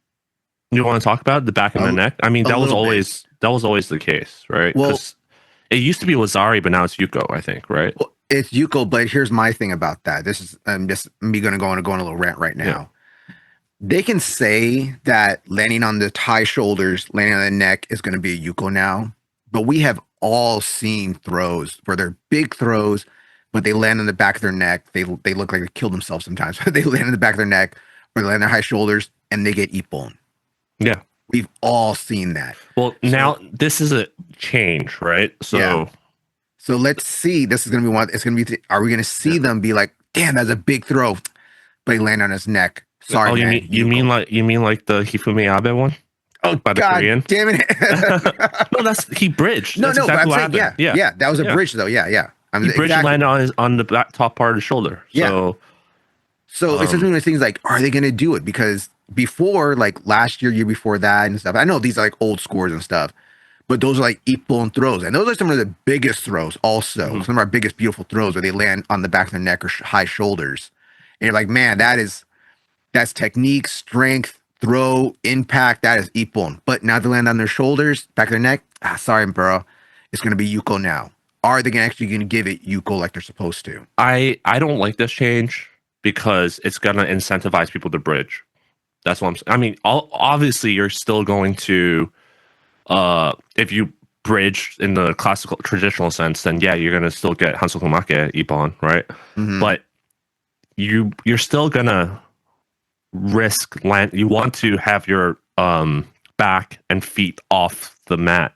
You want to talk about the back and the neck? I mean, that was always the case, right? Well, it used to be Wazari, but now it's Yuko, I think, right? Well, It's Yuko, but here's my thing about that. This is just me going to go on a little rant right now. Yeah. They can say that landing on the high shoulders, landing on the neck is going to be a Yuko now, but we have all seen throws where they're big throws, but they land on the back of their neck. They look like they killed themselves sometimes. They land on the back of their neck or they land on their high shoulders and they get ippon. Yeah. We've all seen that. Well, now this is a change, right? So, yeah. So let's see. This is going to be one. It's going to be. Are we going to see them be like, "Damn, that's a big throw," but he landed on his neck? Sorry, oh, man. You mean like the Hifumi Abe one? Oh, by the God Korean? Damn it! No, he bridged. No, That's but exactly I'm saying, yeah, that was a bridge, though. Yeah. He bridged and landed on the back top part of the shoulder. So it's just one of those things like, are they going to do it? Because before, like last year before that and stuff, I know these are like old scores and stuff, but those are like ippon throws. And those are some of the biggest throws also. Mm-hmm. Some of our biggest beautiful throws where they land on the back of their neck or high shoulders. And you're like, man, that's technique, strength, throw, impact. That is ippon. But now they land on their shoulders, back of their neck. Sorry, bro. It's going to be Yuko now. Are they actually going to give it Yuko like they're supposed to? I don't like this change because it's going to incentivize people to bridge. That's what I'm saying. I mean, obviously, you're still going to, if you bridge in the classical traditional sense, then yeah, you're going to still get Hansokumake ippon, right? Mm-hmm. But you're still going to risk land. You want to have your back and feet off the mat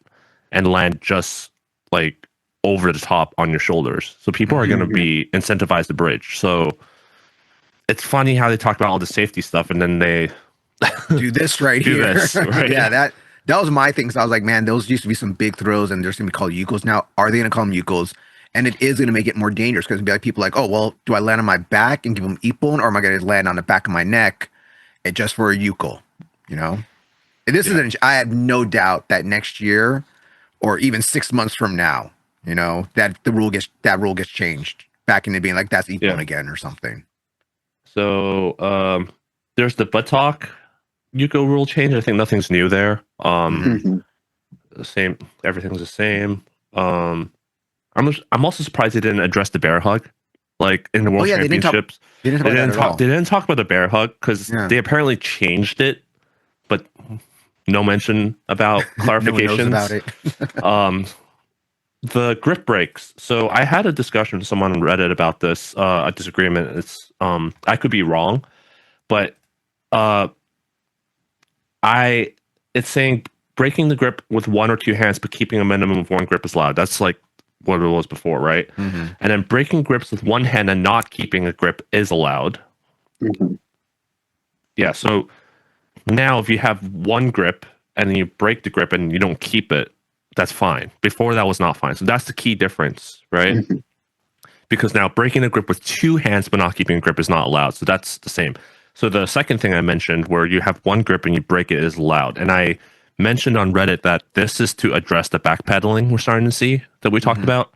and land just like over the top on your shoulders. So people are going to be incentivized to bridge. So it's funny how they talk about all the safety stuff and then they do this right do here. This, right? Yeah, that was my thing. So I was like, man, those used to be some big throws and they're going to be called Yukos. Now, are they going to call them Yukos? And it is going to make it more dangerous because it'll be like people like, oh, well, do I land on my back and give them ippon, or am I going to land on the back of my neck and just for a Yuko? You know? And this is I have no doubt that next year or even 6 months from now, you know, that rule gets changed back into being like that's ippon again or something. So there's the buttock Yuko rule change. I think nothing's new there. The same, everything's the same. I'm also surprised they didn't address the bear hug, like in the World Championships. They didn't talk about the bear hug because they apparently changed it, but no mention about clarifications. No one knows about it. The grip breaks. So I had a discussion with someone on Reddit about this, a disagreement. It's I could be wrong, but it's saying breaking the grip with one or two hands, but keeping a minimum of one grip is allowed. That's like what it was before, right? Mm-hmm. And then breaking grips with one hand and not keeping a grip is allowed. Mm-hmm. Yeah. So now if you have one grip and then you break the grip and you don't keep it, that's fine. Before that was not fine. So that's the key difference, right? Mm-hmm. Because now breaking a grip with two hands but not keeping a grip is not allowed. So that's the same. So the second thing I mentioned where you have one grip and you break it is allowed. And I mentioned on Reddit that this is to address the backpedaling we're starting to see that we talked about.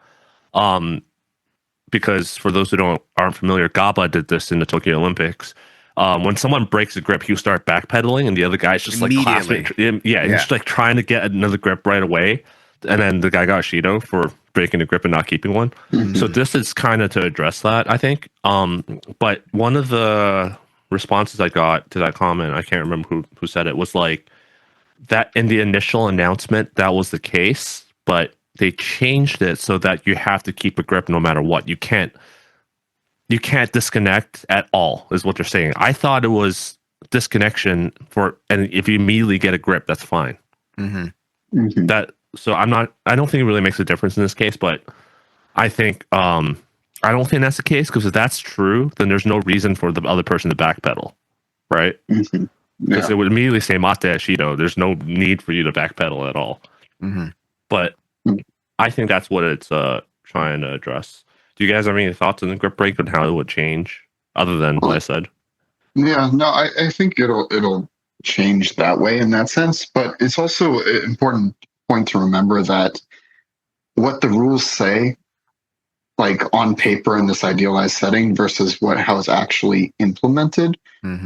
Because for those who aren't familiar, Gaba did this in the Tokyo Olympics. When someone breaks a grip, he'll start backpedaling, and the other guy's just like clasping. He's just like trying to get another grip right away. And then the guy got a Shido for breaking a grip and not keeping one. Mm-hmm. So this is kind of to address that, I think. But one of the responses I got to that comment, I can't remember who said it, was like that in the initial announcement, that was the case, but they changed it so that you have to keep a grip no matter what. You can't disconnect at all, is what they're saying. I thought it was disconnection and if you immediately get a grip, that's fine. Mm-hmm. Mm-hmm. I don't think it really makes a difference in this case, but I think I don't think that's the case, because if that's true, then there's no reason for the other person to backpedal, right? Mm-hmm. Because it would immediately say Mate Shido. There's no need for you to backpedal at all. Mm-hmm. But I think that's what it's trying to address. Do you guys have any thoughts on the grip break and how it would change, other than what I said? Yeah, no, I think it'll change that way in that sense. But it's also an important point to remember that what the rules say, like on paper in this idealized setting versus how it's actually implemented,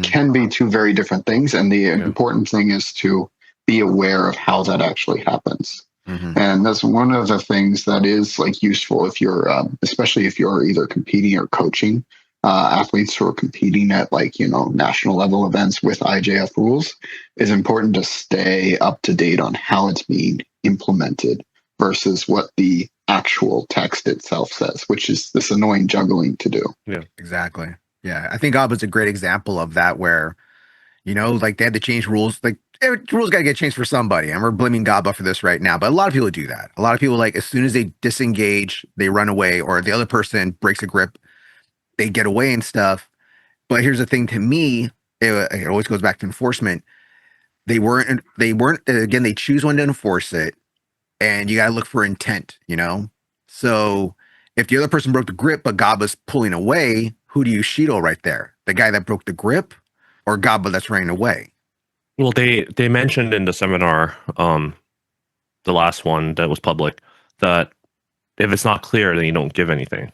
can be two very different things. And the important thing is to be aware of how that actually happens. And that's one of the things that is like useful if you're, especially if you're either competing or coaching athletes who are competing at like, national level events with IJF rules. Is important to stay up to date on how it's being implemented versus what the actual text itself says, which is this annoying juggling to do. Yeah, exactly. Yeah, I think Gabba's a great example of that, where like they had to change rules. Like rules got to get changed for somebody, and we're blaming Gabba for this right now. But a lot of people do that. A lot of people, like, as soon as they disengage, they run away, or the other person breaks a grip, they get away and stuff. But here's the thing: to me, it always goes back to enforcement. They weren't. Again, they choose when to enforce it, and you got to look for intent. So if the other person broke the grip, but Gabba's pulling away, who do you Shido right there? The guy that broke the grip, or Gabba that's running away? Well, they mentioned in the seminar, the last one that was public, that if it's not clear, then you don't give anything.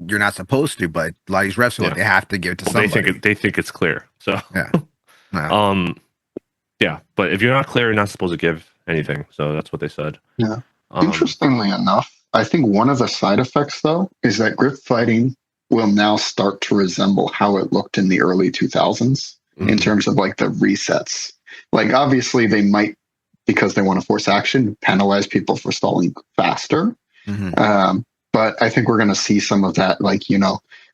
You're not supposed to, but a lot of these refs feel like they have to give it to somebody. They think it's clear. So yeah. Yeah, but if you're not clear, you're not supposed to give anything. So that's what they said. Yeah. Interestingly enough, I think one of the side effects, though, is that grip fighting will now start to resemble how it looked in the early 2000s in terms of like the resets. Like, obviously, they might, because they want to force action, penalize people for stalling faster. But I think we're going to see some of that, like,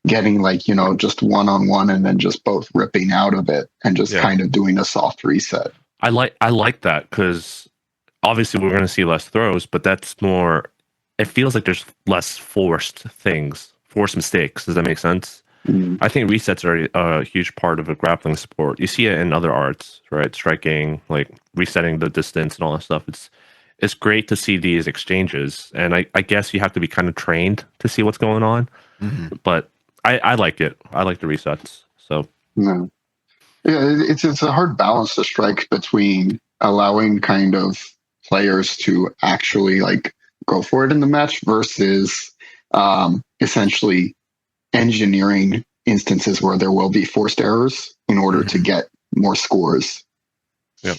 getting like, just one-on-one and then just both ripping out of it and just kind of doing a soft reset. I like that, because obviously we're going to see less throws, but that's more, it feels like there's less forced mistakes. Does that make sense? I think resets are a huge part of a grappling sport. You see it in other arts, right? Striking, like resetting the distance and all that stuff. It's great to see these exchanges, and I guess you have to be kind of trained to see what's going on. But I like it. I like the resets. So yeah, it's a hard balance to strike between allowing kind of players to actually like go for it in the match versus essentially engineering instances where there will be forced errors in order to get more scores. Yep.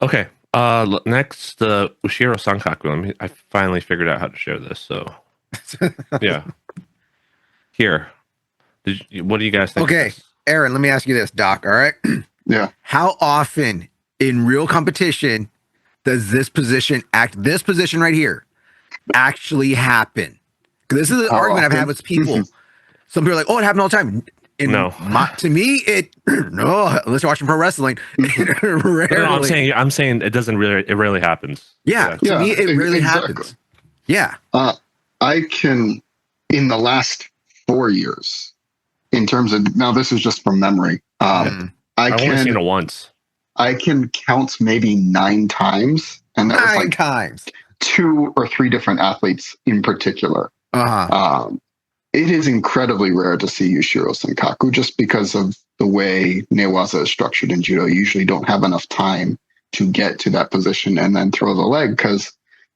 Okay. Next, Ushiro Sankaku. I finally figured out how to share this. So, yeah. Here. What do you guys think? Okay, Aaron, let me ask you this, Doc. All right. Yeah. How often in real competition does this position right here actually happen? Because this is an argument I've had with people. Some people are like, "Oh, it happened all the time." No. To me, no. Unless you're watching pro wrestling, rarely. No, I'm saying it doesn't really. It rarely happens. Yeah, to me, it rarely happens. Yeah. I can, in the last 4 years, in terms of, now this is just from memory. I've only seen it once. I can count maybe 9 times, and that was like 9 times. 2 or 3 different athletes in particular. It is incredibly rare to see Yushiro Senkaku just because of the way Newaza is structured in judo. You usually don't have enough time to get to that position and then throw the leg, because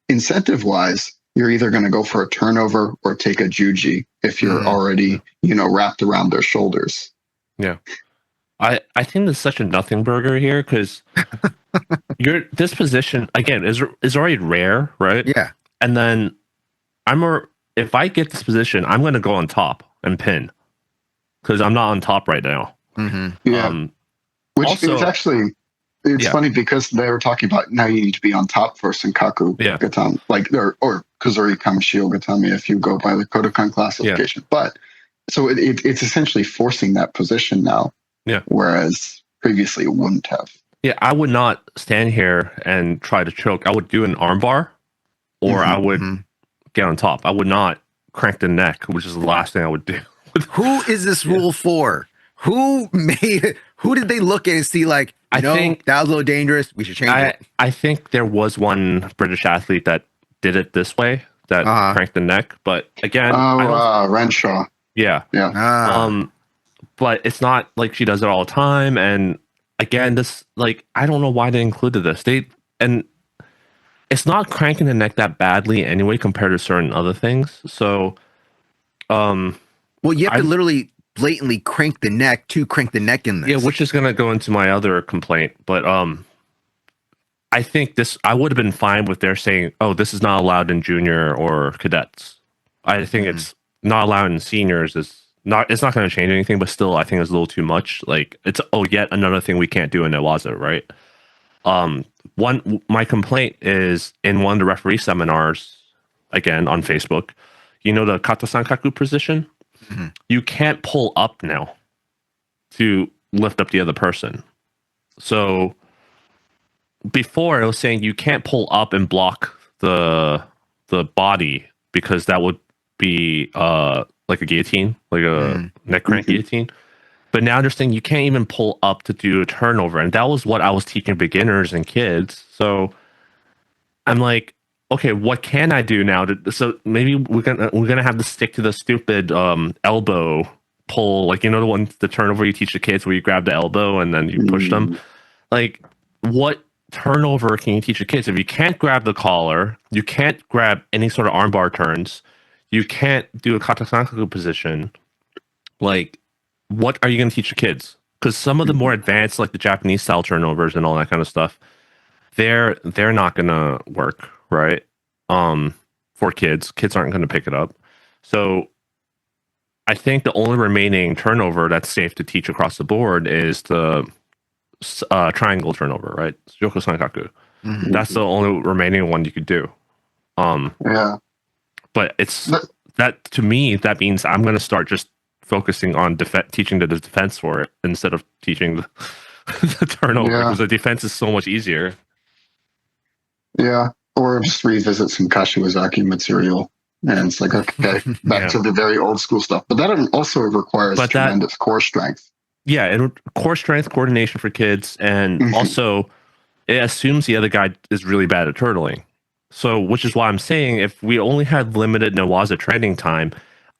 incentive-wise, you're either going to go for a turnover or take a juji if you're already, wrapped around their shoulders. Yeah. I think there's such a nothing burger here, because this position, again, is already rare, right? Yeah. And then if I get this position, I'm going to go on top and pin, because I'm not on top right now. Yeah. Which also, is actually, it's funny because they were talking about now you need to be on top for Senkaku Gatame, like, or Kuzuri Kamishio Gatame if you go by the Kodokan classification. But so it's essentially forcing that position now. Yeah. Whereas previously it wouldn't have. Yeah, I would not stand here and try to choke. I would do an armbar, or I would get on top. I would not crank the neck, which is the last thing I would do. Who is this rule for? Who made it? Who did they look at and see like, I think that was a little dangerous, we should change it? I think there was one British athlete that did it this way, that cranked the neck. But again, Renshaw. Yeah. But it's not like she does it all the time. And again, this, like, I don't know why they included this. And it's not cranking the neck that badly anyway compared to certain other things. So, well, you have to literally blatantly crank the neck in this. Yeah, which is going to go into my other complaint. But I think I would have been fine with their saying, "Oh, this is not allowed in junior or cadets." I think it's not allowed in seniors. It's not going to change anything, but still, I think it's a little too much. Like it's yet another thing we can't do in Newaza, right? My complaint is in one of the referee seminars, again on Facebook. You know the kata sankaku position. You can't pull up now to lift up the other person. So before it was saying you can't pull up and block the body because that would be like a guillotine, like a neck crank guillotine. But now they're saying you can't even pull up to do a turnover, and that was what I was teaching beginners and kids. So I'm like, okay, what can I do now? So maybe we're gonna have to stick to the stupid elbow pull, like the turnover you teach the kids where you grab the elbow and then you push them. Like, what turnover can you teach the kids if you can't grab the collar, you can't grab any sort of armbar turns, you can't do a kata sankaku position? Like, what are you going to teach the kids? Because some of the more advanced, like the Japanese style turnovers and all that kind of stuff, they're not going to work, right? For kids aren't going to pick it up. So I think the only remaining turnover that's safe to teach across the board is the triangle turnover, right? Joko sankaku. That's the only remaining one you could do. But that to me, that means I'm going to start just focusing on teaching the defense for it instead of teaching the turnover, because the defense is so much easier. Yeah, or just revisit some Kashiwazaki material, and it's like, okay, back to the very old school stuff. But that also requires tremendous core strength. Yeah, and core strength, coordination for kids, and also it assumes the other guy is really bad at turtling. So, which is why I'm saying if we only had limited Newaza training time,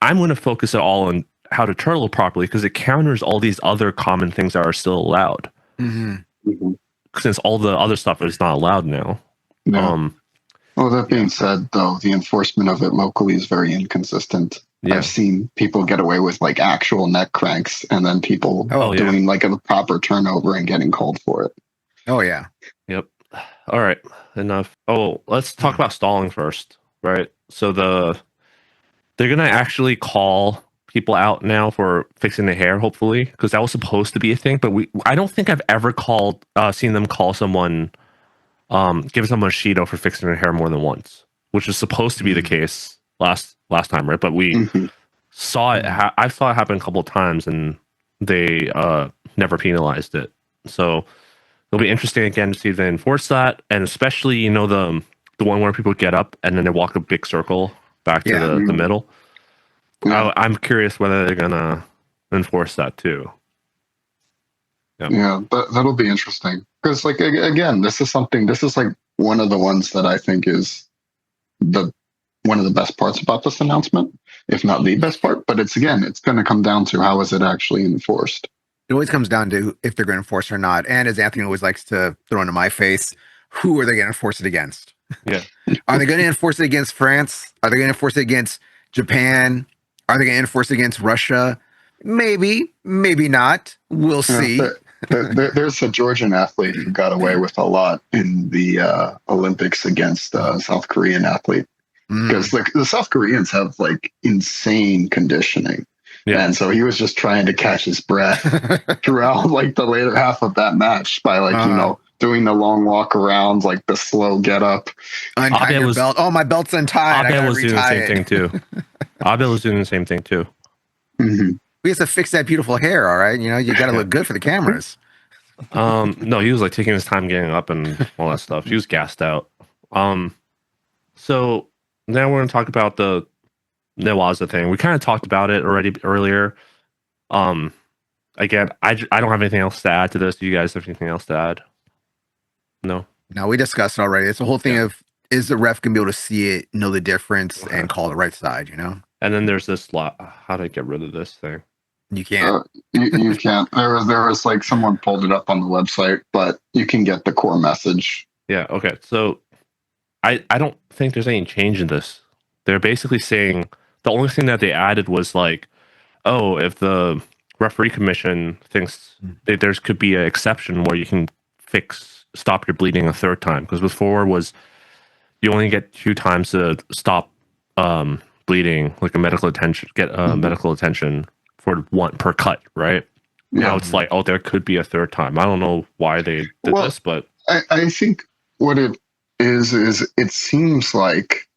I'm going to focus it all on how to turtle properly, because it counters all these other common things that are still allowed. Since all the other stuff is not allowed now. Well, that being said, though, the enforcement of it locally is very inconsistent. I've seen people get away with like actual neck cranks, and then people doing like a proper turnover and getting called for it. Oh yeah. Yep. All right. Enough. Oh, let's talk about stalling first, right? So they're gonna actually call people out now for fixing the hair, hopefully, because that was supposed to be a thing. But I don't think I've ever seen them call someone, give someone a Shido for fixing their hair more than once, which is supposed to be the case last time, right? But we saw it. I saw it happen a couple of times, and they never penalized it. So it'll be interesting again to see if they enforce that, and especially the one where people get up and then they walk a big circle back to the middle. I'm curious whether they're gonna enforce that too. Yeah, that'll be interesting, because like again, this is like one of the ones that I think is one of the best parts about this announcement, if not the best part. But it's going to come down to how is it actually enforced. It always comes down to if they're going to enforce it or not. And as Anthony always likes to throw into my face, who are they going to enforce it against? Yeah. Are they going to enforce it against France? Are they going to enforce it against Japan? Are they going to enforce it against Russia? Maybe, maybe not. We'll see. There's a Georgian athlete who got away with a lot in the Olympics against a South Korean athlete, because like the South Koreans have like insane conditioning. Yeah. And so he was just trying to catch his breath throughout like the later half of that match by like, doing the long walk around, like the slow get up. Untie your belt. Oh, my belt's untied. Abe was doing the same thing too. Abe was doing the same thing too. We have to fix that beautiful hair, all right? You got to look good for the cameras. No, he was like taking his time getting up and all that stuff. He was gassed out. So now we're going to talk about the Newaza thing. We kind of talked about it already earlier. Again, I don't have anything else to add to this. Do you guys have anything else to add? No, we discussed it already. It's the whole thing of, is the ref going to be able to see it, know the difference, and call the right side, And then there's this how do I get rid of this thing? You can't. You can't. There was like someone pulled it up on the website, but you can get the core message. Yeah. Okay. So I don't think there's any change in this. They're basically saying the only thing that they added was like, oh, if the referee commission thinks that there could be an exception where you can fix stop your bleeding a third time, because before was you only get 2 times to stop bleeding, like a medical attention, medical attention for 1 per cut, right? Now it's like, oh, there could be a third time. I don't know why they did this, but I think what it is it seems like,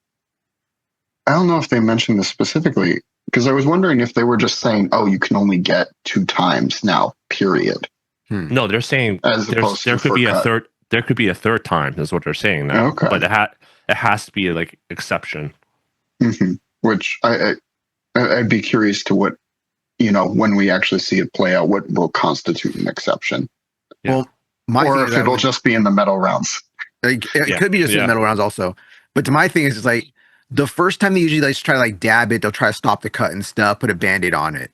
I don't know if they mentioned this specifically, because I was wondering if they were just saying, oh, you can only get 2 times now, period. No, they're saying there could be a third. There could be a third time. Is what they're saying now. Okay. But it has to be like exception. Which I'd be curious to what, when we actually see it play out, what will constitute an exception. Yeah. Well, or if it'll just be in the medal rounds. It could be just in the medal rounds also. But to my thing is, it's like the first time they usually like try to like dab it, they'll try to stop the cut and stuff, put a Band-Aid on it.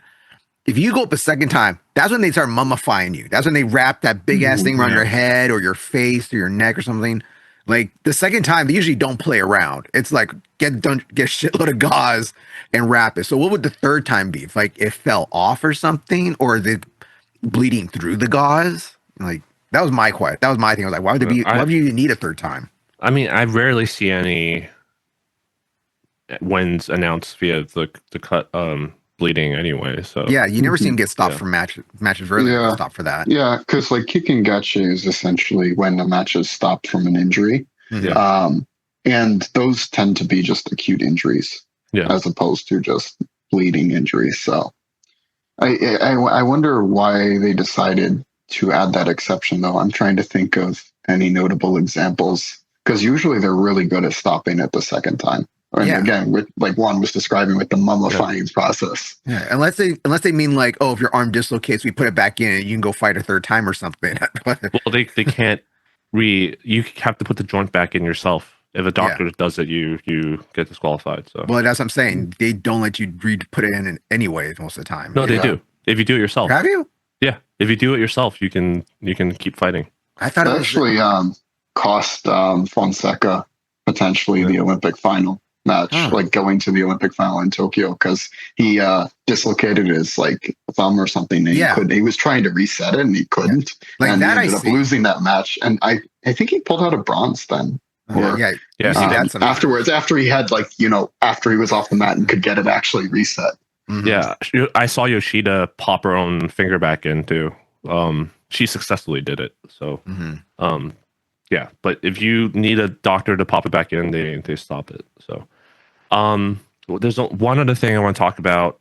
If you go up a second time, that's when they start mummifying you. That's when they wrap that big ass thing around your head or your face or your neck or something. Like the second time, they usually don't play around. It's like get a shitload of gauze and wrap it. So what would the third time be? If like it fell off or something, or is it bleeding through the gauze? Like that was my question. That was my thing. I was like, why would you need a third time? I mean, I rarely see any wins announced via the cut bleeding anyway. So yeah, you never see him get stopped from matches really stopped for that. Yeah, because like kicking gache is essentially when the match is stopped from an injury. And those tend to be just acute injuries as opposed to just bleeding injuries. So I wonder why they decided to add that exception, though. I'm trying to think of any notable examples, because usually they're really good at stopping it the second time. And again, with like Juan was describing with the mummifying process. Yeah, unless they mean like, oh, if your arm dislocates, we put it back in and you can go fight a third time or something. Well, they can't you have to put the joint back in yourself. If a doctor does it, you get disqualified. So well, that's what I'm saying. They don't let you put it in anyways most of the time. No, they do. If you do it yourself. Have you? Yeah, if you do it yourself, you can keep fighting. I thought it actually cost Fonseca potentially the Olympic final match, like going to the Olympic final in Tokyo, because he dislocated his like thumb or something, and he was trying to reset it and he couldn't, and he ended up losing that match. And I think he pulled out a bronze then. Afterwards, after he had after he was off the mat and could get it actually reset. Yeah, I saw Yoshida pop her own finger back in too. She successfully did it. So, yeah. But if you need a doctor to pop it back in, they stop it. So, there's one other thing I want to talk about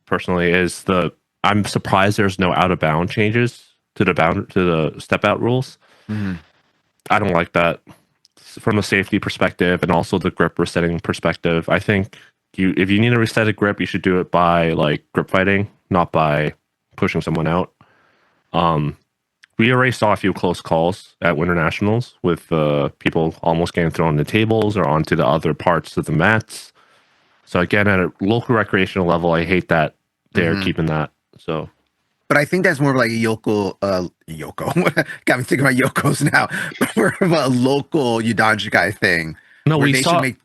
personally is I'm surprised there's no out of bound changes to the step out rules. I don't like that from a safety perspective and also the grip resetting perspective. I think if you need to reset a grip, you should do it by like grip fighting, not by pushing someone out. We already saw a few close calls at Winter Nationals with people almost getting thrown on the tables or onto the other parts of the mats. So again, at a local recreational level, I hate that they're keeping that. So, but I think that's more of like a Yoko. Got me thinking about Yokos now. More of a local Udanjikai thing. No, we saw. They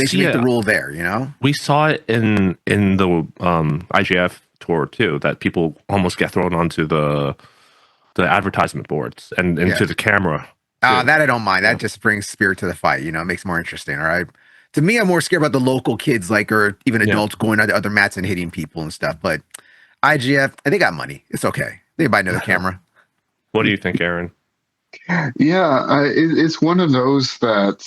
should make the rule there, We saw it in the IJF tour too, that people almost get thrown onto the advertisement boards and into the camera. That I don't mind. That just brings spirit to the fight. It makes it more interesting. All right. To me, I'm more scared about the local kids, or even adults going on the other mats and hitting people and stuff. But IGF, they got money. It's okay. They buy another camera. What do you think, Aaron? Yeah, it's one of those that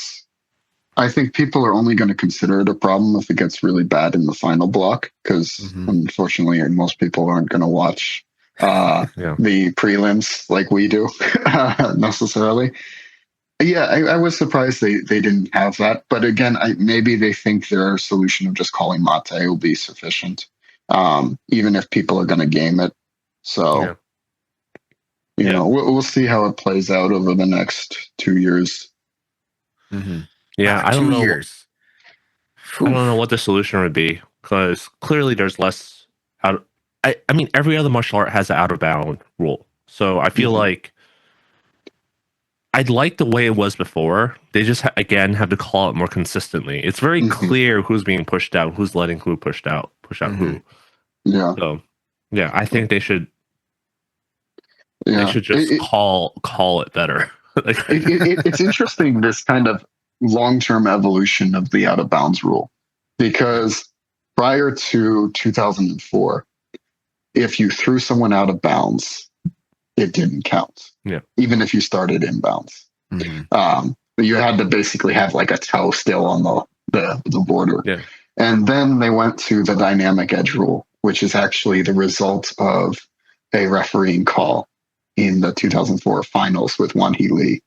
I think people are only going to consider it a problem if it gets really bad in the final block, because unfortunately most people aren't going to watch the prelims like we do necessarily. Yeah, I was surprised they didn't have that. But again, maybe they think their solution of just calling mate will be sufficient, even if people are going to game it. So, we'll see how it plays out over the next 2 years. Yeah, I don't know. 2 years. I don't know what the solution would be, because clearly there's less out. I mean, every other martial art has an out of bound rule, so I feel like I'd like the way it was before. They just again have to call it more consistently. It's very clear who's being pushed out, who's letting who push out who. Yeah. So yeah, I think they should. They should just call it better. Like, It's interesting, this kind of long-term evolution of the out of bounds rule, because prior to 2004, if you threw someone out of bounds, it didn't count. Yeah. Even if you started in bounds. You had to basically have like a toe still on the border. Yeah. And then they went to the dynamic edge rule, which is actually the result of a refereeing call in the 2004 finals with Wan Hee Lee.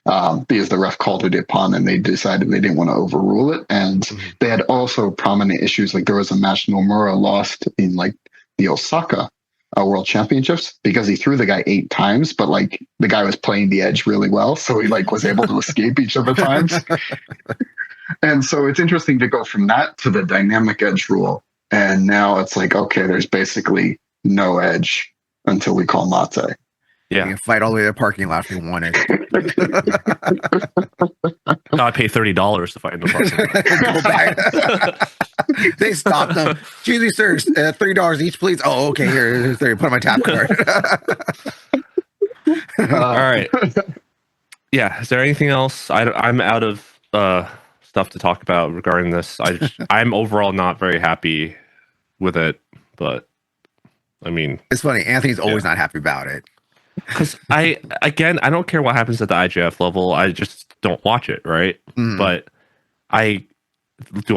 Because the ref called it upon and they decided they didn't want to overrule it. And they had also prominent issues. Like there was a match Nomura lost in like the Osaka World Championships because he threw the guy 8 times, but like the guy was playing the edge really well. So he like was able to escape each of the times. And so it's interesting to go from that to the dynamic edge rule. And now it's like, okay, there's basically no edge until we call mate. You can fight all the way to the parking lot if you want it. I pay $30 to fight in the parking lot. They stopped them. Excuse me, sir. $3 each, please. Oh, okay. Here's 30. Put on my tap card. All right. Yeah. Is there anything else? I'm out of stuff to talk about regarding this. I'm overall not very happy with it, but I mean, it's funny. Anthony's always not happy about it. Because I don't care what happens at the IJF level. I just don't watch it, right? But I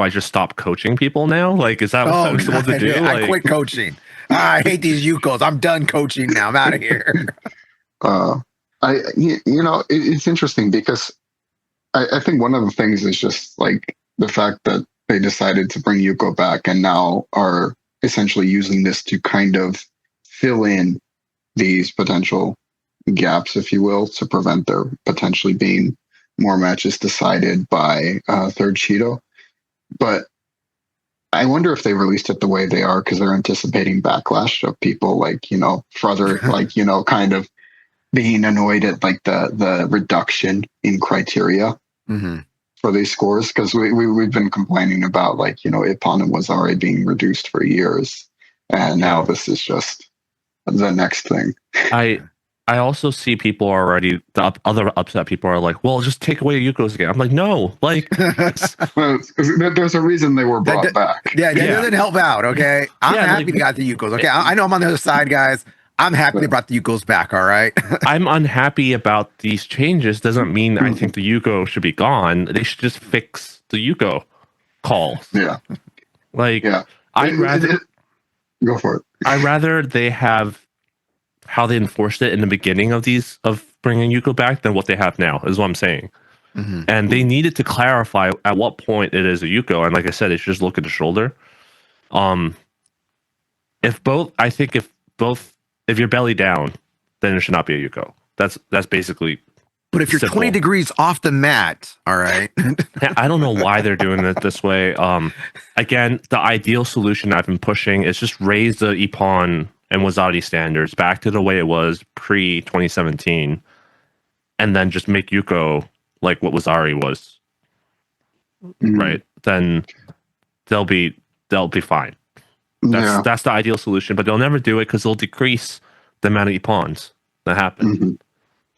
just stop coaching people now? Like, is that what I'm supposed to do? I quit coaching. I hate these Yukos. I'm done coaching now. I'm out of here. It's interesting because I think one of the things is just like the fact that they decided to bring Yuko back and now are essentially using this to kind of fill in these potential gaps, if you will, to prevent there potentially being more matches decided by third Shido. But I wonder if they released it the way they are because they're anticipating backlash of people like, further, like, kind of being annoyed at like the reduction in criteria for these scores. Because we've been complaining about like, Ippon was already being reduced for years. And now this is just the next thing. I also see people already, other upset people are like, well, just take away Yukos again. I'm like, no, like there's a reason they were brought back. Yeah, that doesn't help out. Okay, I'm happy they got the Yukos. Okay, I know I'm on the other side, guys. I'm happy they brought the Yukos back. All right. I'm unhappy about these changes. Doesn't mean I think the Yuko should be gone. They should just fix the Yuko calls. Yeah. Like, I'd rather go for it. I'd rather they have how they enforced it in the beginning of bringing Yuko back than what they have now, is what I'm saying. And they needed to clarify at what point it is a Yuko. And like I said, they should just look at the shoulder. If you're belly down, then it should not be a Yuko. That's basically. But if you're simple. 20 degrees off the mat, all right. I don't know why they're doing it this way. Again, the ideal solution I've been pushing is just raise the Ippon and Wazari standards back to the way it was pre 2017, and then just make Yuko like what Wazari was. Right? Then they'll be fine. That's the ideal solution, but they'll never do it because they'll decrease the amount of Ippons that happen.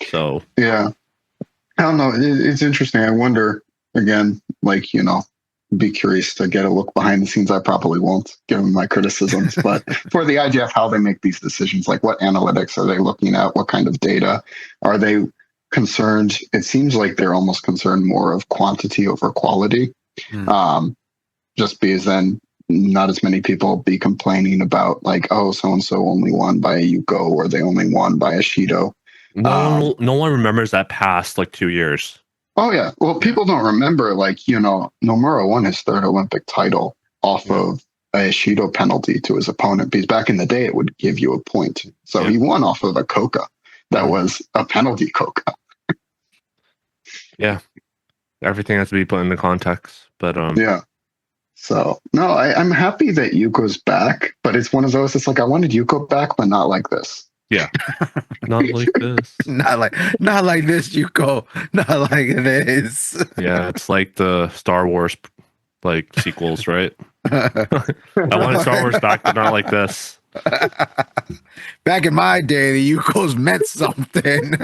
So I don't know. It's interesting. I wonder again, like, be curious to get a look behind the scenes. I probably won't, given my criticisms, but for the IGF, how they make these decisions, like what analytics are they looking at? What kind of data are they concerned? It seems like they're almost concerned more of quantity over quality. Just because then not as many people be complaining about like, oh, so-and-so only won by a Yuko or they only won by a Shido. No one remembers that past like 2 years. Oh, yeah. Well, people don't remember, like, Nomura won his third Olympic title off of a Shido penalty to his opponent, because back in the day, it would give you a point. So he won off of a Koka that was a penalty Koka. Yeah. Everything has to be put into context. But yeah. So, no, I'm happy that Yuko's back, but it's one of those, it's like, I wanted Yuko back, but not like this. Yeah. Not like this. Not like this, Yuko. Not like this. Yeah, it's like the Star Wars like sequels, right? I wanted Star Wars back, but not like this. Back in my day, the Yukos meant something.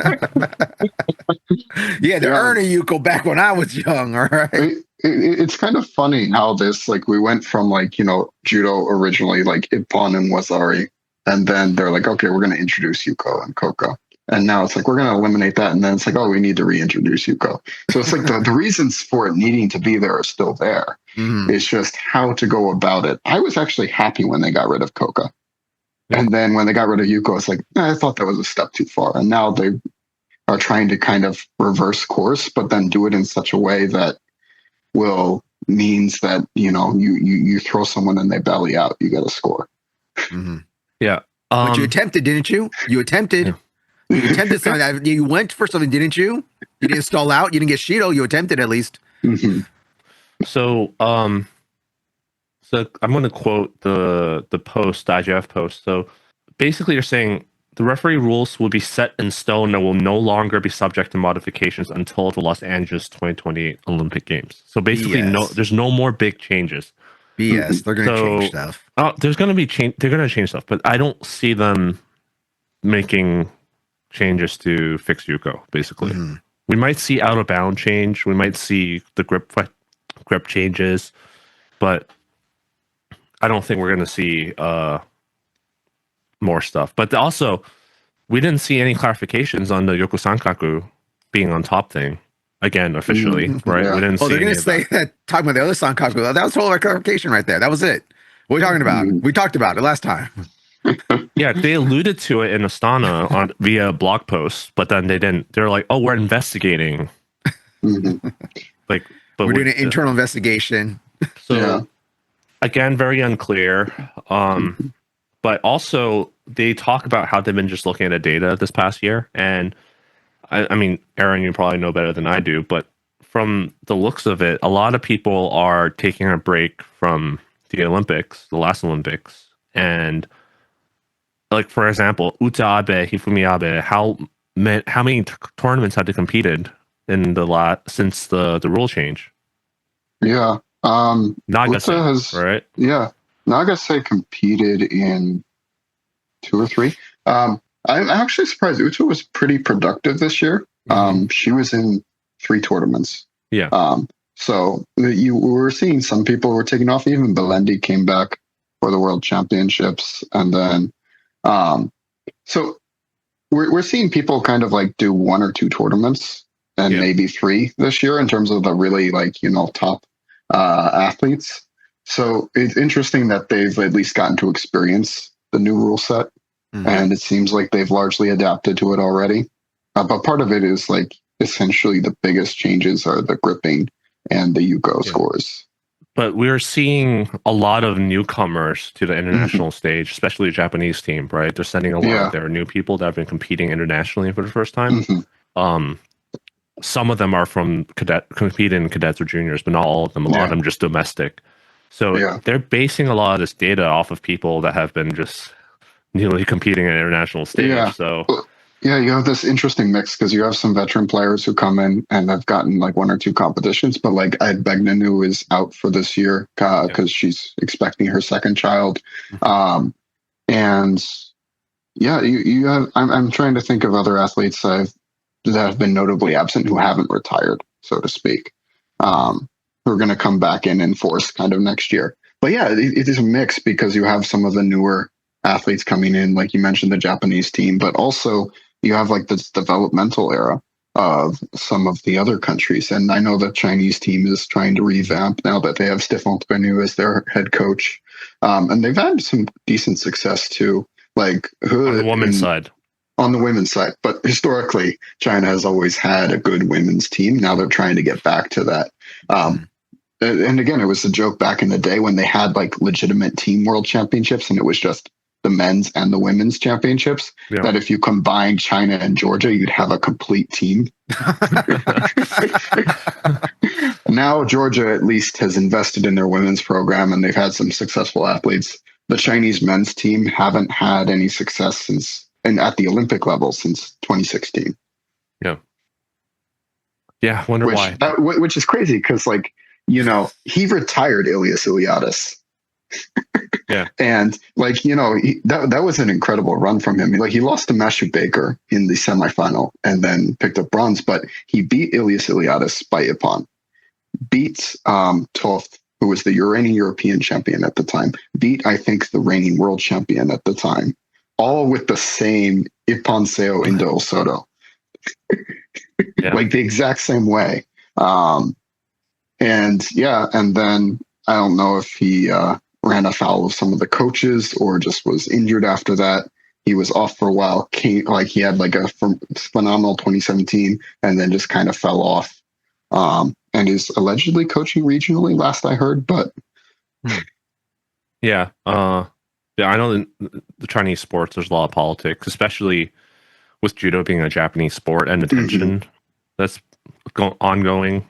Yeah, the Yeah. Erna Yuko back when I was young. All right. It's kind of funny how this, like, we went from, like, judo originally, like Ippon and Wazari, and then they're like, okay, we're going to introduce Yuko and Koko. And now it's like, we're going to eliminate that. And then it's like, oh, we need to reintroduce Yuko. So it's like the reasons for it needing to be there are still there. Mhm. It's just how to go about it. I was actually happy when they got rid of Koka. And then when they got rid of Yuko, it's like, I thought that was a step too far. And now they are trying to kind of reverse course, but then do it in such a way that means that, you throw someone and they belly out, you get a score. Mhm. Yeah. But you attempted, didn't you? You attempted. Yeah. You attempted something. You went for something, didn't you? You didn't stall out. You didn't get Shido. You attempted at least. Mm-hmm. So I'm going to quote the post, the IJF post. So basically, you're saying the referee rules will be set in stone and will no longer be subject to modifications until the Los Angeles 2028 Olympic Games. So basically, BS. there's no more big changes. BS. They're going to change So stuff. there's going to be change. They're going to change stuff, but I don't see them making changes to fix Yuko. Basically, Mhm. we might see out of bound change. We might see the grip changes, but I don't think we're going to see more stuff. But also, we didn't see any clarifications on the Yoko Sankaku being on top thing again officially, right? Yeah. We didn't Oh, see they're going any to of say that. Talking about the other Sankaku. That was total clarification right there. That was it. What are we talking about? Mhm. We talked about it last time. Yeah, they alluded to it in Astana via blog posts, but then they didn't. They're like, "Oh, we're investigating." Mhm. Like, but We're doing an internal investigation. So Yeah. again, very unclear. But also they talk about how they've been just looking at the data this past year, and I mean, Aaron, you probably know better than I do, but from the looks of it, a lot of people are taking a break from the Olympics, the last Olympics, and like for example, Uta Abe, Hifumi Abe, how many tournaments had they competed in the since the rule change? Yeah. Nagase, Uta has, right? yeah, Nagase competed in 2 or 3. I'm actually surprised. Uta was pretty productive this year. She was in 3 tournaments. Yeah. So you were seeing some people were taking off. Even Belendi came back for the World Championships, and then so we're seeing people kind of like do 1 or 2 tournaments and maybe 3 this year in terms of the really top athletes. So it's interesting that they've at least gotten to experience the new rule set, and it seems like they've largely adapted to it already. But part of it is like essentially the biggest changes are the gripping and the Yuko scores. But we're seeing a lot of newcomers to the international stage, especially the Japanese team, right? They're sending a lot of their new people that have been competing internationally for the first time. Some of them are from competing in cadets or juniors, but not all of them. A lot of them just domestic. So they're basing a lot of this data off of people that have been just newly competing at international stage. So yeah, you have this interesting mix because you have some veteran players who come in and have gotten like 1 or 2 competitions, but like Begnanu is out for this year because she's expecting her second child. And yeah, you have. I'm trying to think of other athletes that have been notably absent who haven't retired, so to speak, who are going to come back in force kind of next year. But yeah, it is a mix because you have some of the newer athletes coming in, like you mentioned, the Japanese team, but also you have like this developmental era of some of the other countries. And I know the Chinese team is trying to revamp now that they have Stefan Bennu as their head coach. And they've had some decent success too, like on the women's side. On the women's side. But historically, China has always had a good women's team. Now they're trying to get back to that. And again, it was a joke back in the day when they had like legitimate team world championships and it was just the men's and the women's championships, that if you combine China and Georgia, you'd have a complete team. Now Georgia at least has invested in their women's program and they've had some successful athletes. The Chinese men's team haven't had any success since, and at the Olympic level, since 2016. Yeah, wonder why. Which is crazy because, like, he retired Ilias Iliadis. Yeah. And like, that was an incredible run from him. Like he lost to Master Baker in the semifinal and then picked up bronze, but he beat Ilias Iliadis by Ippon, beat Toth, who was the reigning European champion at the time, beat, I think, the reigning world champion at the time, all with the same Ippon Seo Indo Soto. Yeah. Like the exact same way. And then I don't know if he ran afoul of some of the coaches or just was injured after that. He was off for a while. He had like a phenomenal 2017 and then just kind of fell off. And is allegedly coaching regionally, last I heard, but yeah. I know in the Chinese sports there's a lot of politics, especially with judo being a Japanese sport and the tension that's ongoing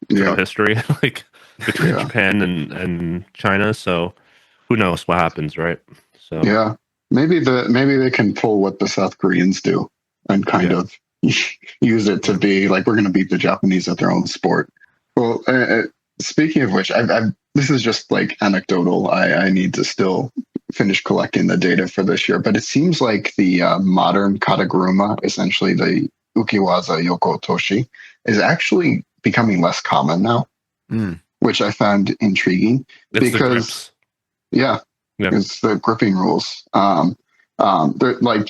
throughout history, like between Japan and China. So who knows what happens, right? So yeah, maybe they can pull what the South Koreans do and kind of use it to be like, we're going to beat the Japanese at their own sport. Well, speaking of which, this is just like anecdotal. I need to still finish collecting the data for this year, but it seems like the modern kataguruma, essentially the ukiwaza yoko toshi, is actually becoming less common now, which I found intriguing. It's because it's the gripping rules. They're like,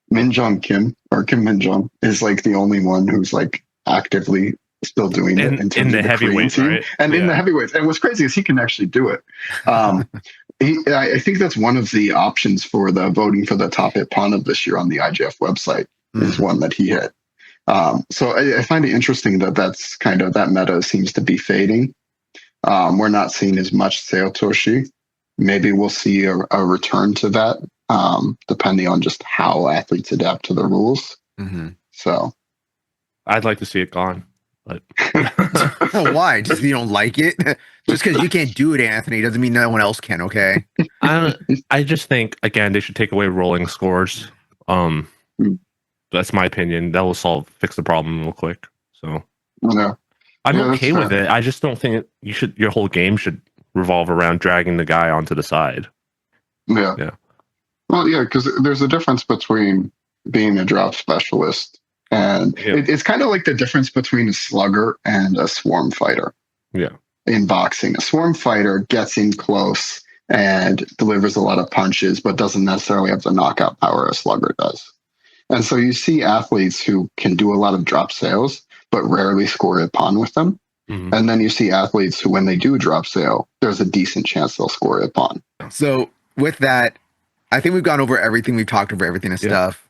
Min Jong Kim or Kim Min Jong is like the only one who's like actively still doing it in terms of the heavyweights, team. right? And in the heavyweights. And what's crazy is he can actually do it. I think that's one of the options for the voting for the top Ippon of this year on the IJF website is one that he hit. So I find it interesting that that's kind of, that meta seems to be fading. We're not seeing as much Seotoshi. Maybe we'll see a return to that, depending on just how athletes adapt to the rules. So I'd like to see it gone. But why? Just you don't like it? Just because you can't do it, Anthony, doesn't mean no one else can. Okay. I just think again they should take away rolling scores. That's my opinion. That will fix the problem real quick. So I'm okay with it. I just don't think your whole game should revolve around dragging the guy onto the side. Yeah. Well, yeah, because there's a difference between being a drop specialist and it's kind of like the difference between a slugger and a swarm fighter. Yeah. In boxing, a swarm fighter gets in close and delivers a lot of punches, but doesn't necessarily have the knockout power a slugger does. And so you see athletes who can do a lot of drop sales, but rarely score Ippon with them. And then you see athletes who, when they do drop sale, there's a decent chance they'll score Ippon. So with that, I think we've gone over everything. We've talked over everything and stuff.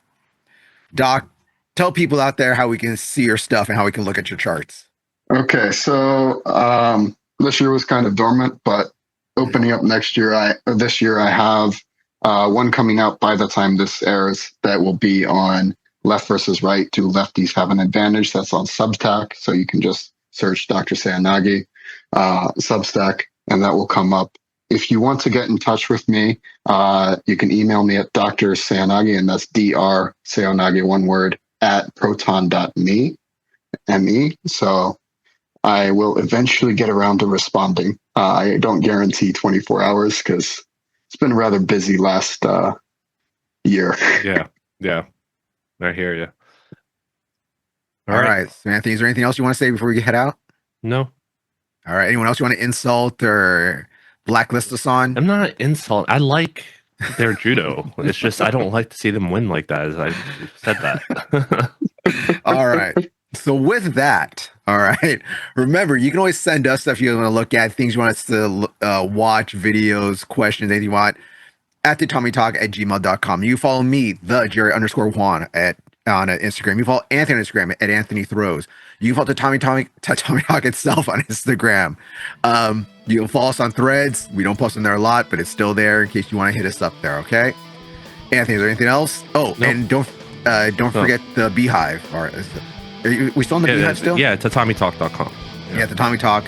Doc, tell people out there how we can see your stuff and how we can look at your charts. Okay, so this year was kind of dormant, but opening up this year I have one coming out by the time this airs that will be on left versus right. Do lefties have an advantage? That's on Substack, so you can just search DrSeoiNage Substack, and that will come up. If you want to get in touch with me, you can email me at DrSeoiNage, and that's DrSeoInage, one word, at proton.me. So I will eventually get around to responding. I don't guarantee 24 hours because it's been a rather busy last year. Yeah. I hear you. All right. So Anthony, is there anything else you want to say before we head out? No. All right. Anyone else you want to insult or blacklist us on? I'm not insulting. I like their judo. It's just I don't like to see them win like that, as I said that. All right. So with that, all right, remember, you can always send us stuff you want to look at, things you want us to watch, videos, questions, anything you want, at TatamiTalk@gmail.com. You follow me, the Jerry_Juan on Instagram. You follow Anthony on Instagram at Anthony Throws. You follow Tatami Talk itself on Instagram. You can follow us on Threads. We don't post on there a lot, but it's still there in case you want to hit us up there, okay? Anthony, is there anything else? Oh, no. And don't forget the Beehive. Are we still on the Beehive still? Yeah, TatamiTalk.com. Yeah, Tatami Talk.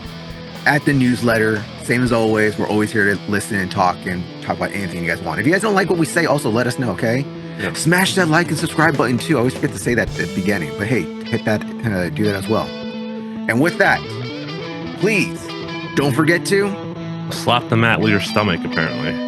At the newsletter, same as always. We're always here to listen and talk about anything you guys want. If you guys don't like what we say, also let us know, okay? Yeah. Smash that like and subscribe button too. I always forget to say that at the beginning, but hey, hit that, do that as well. And with that, please don't forget to Slap the mat with your stomach, apparently.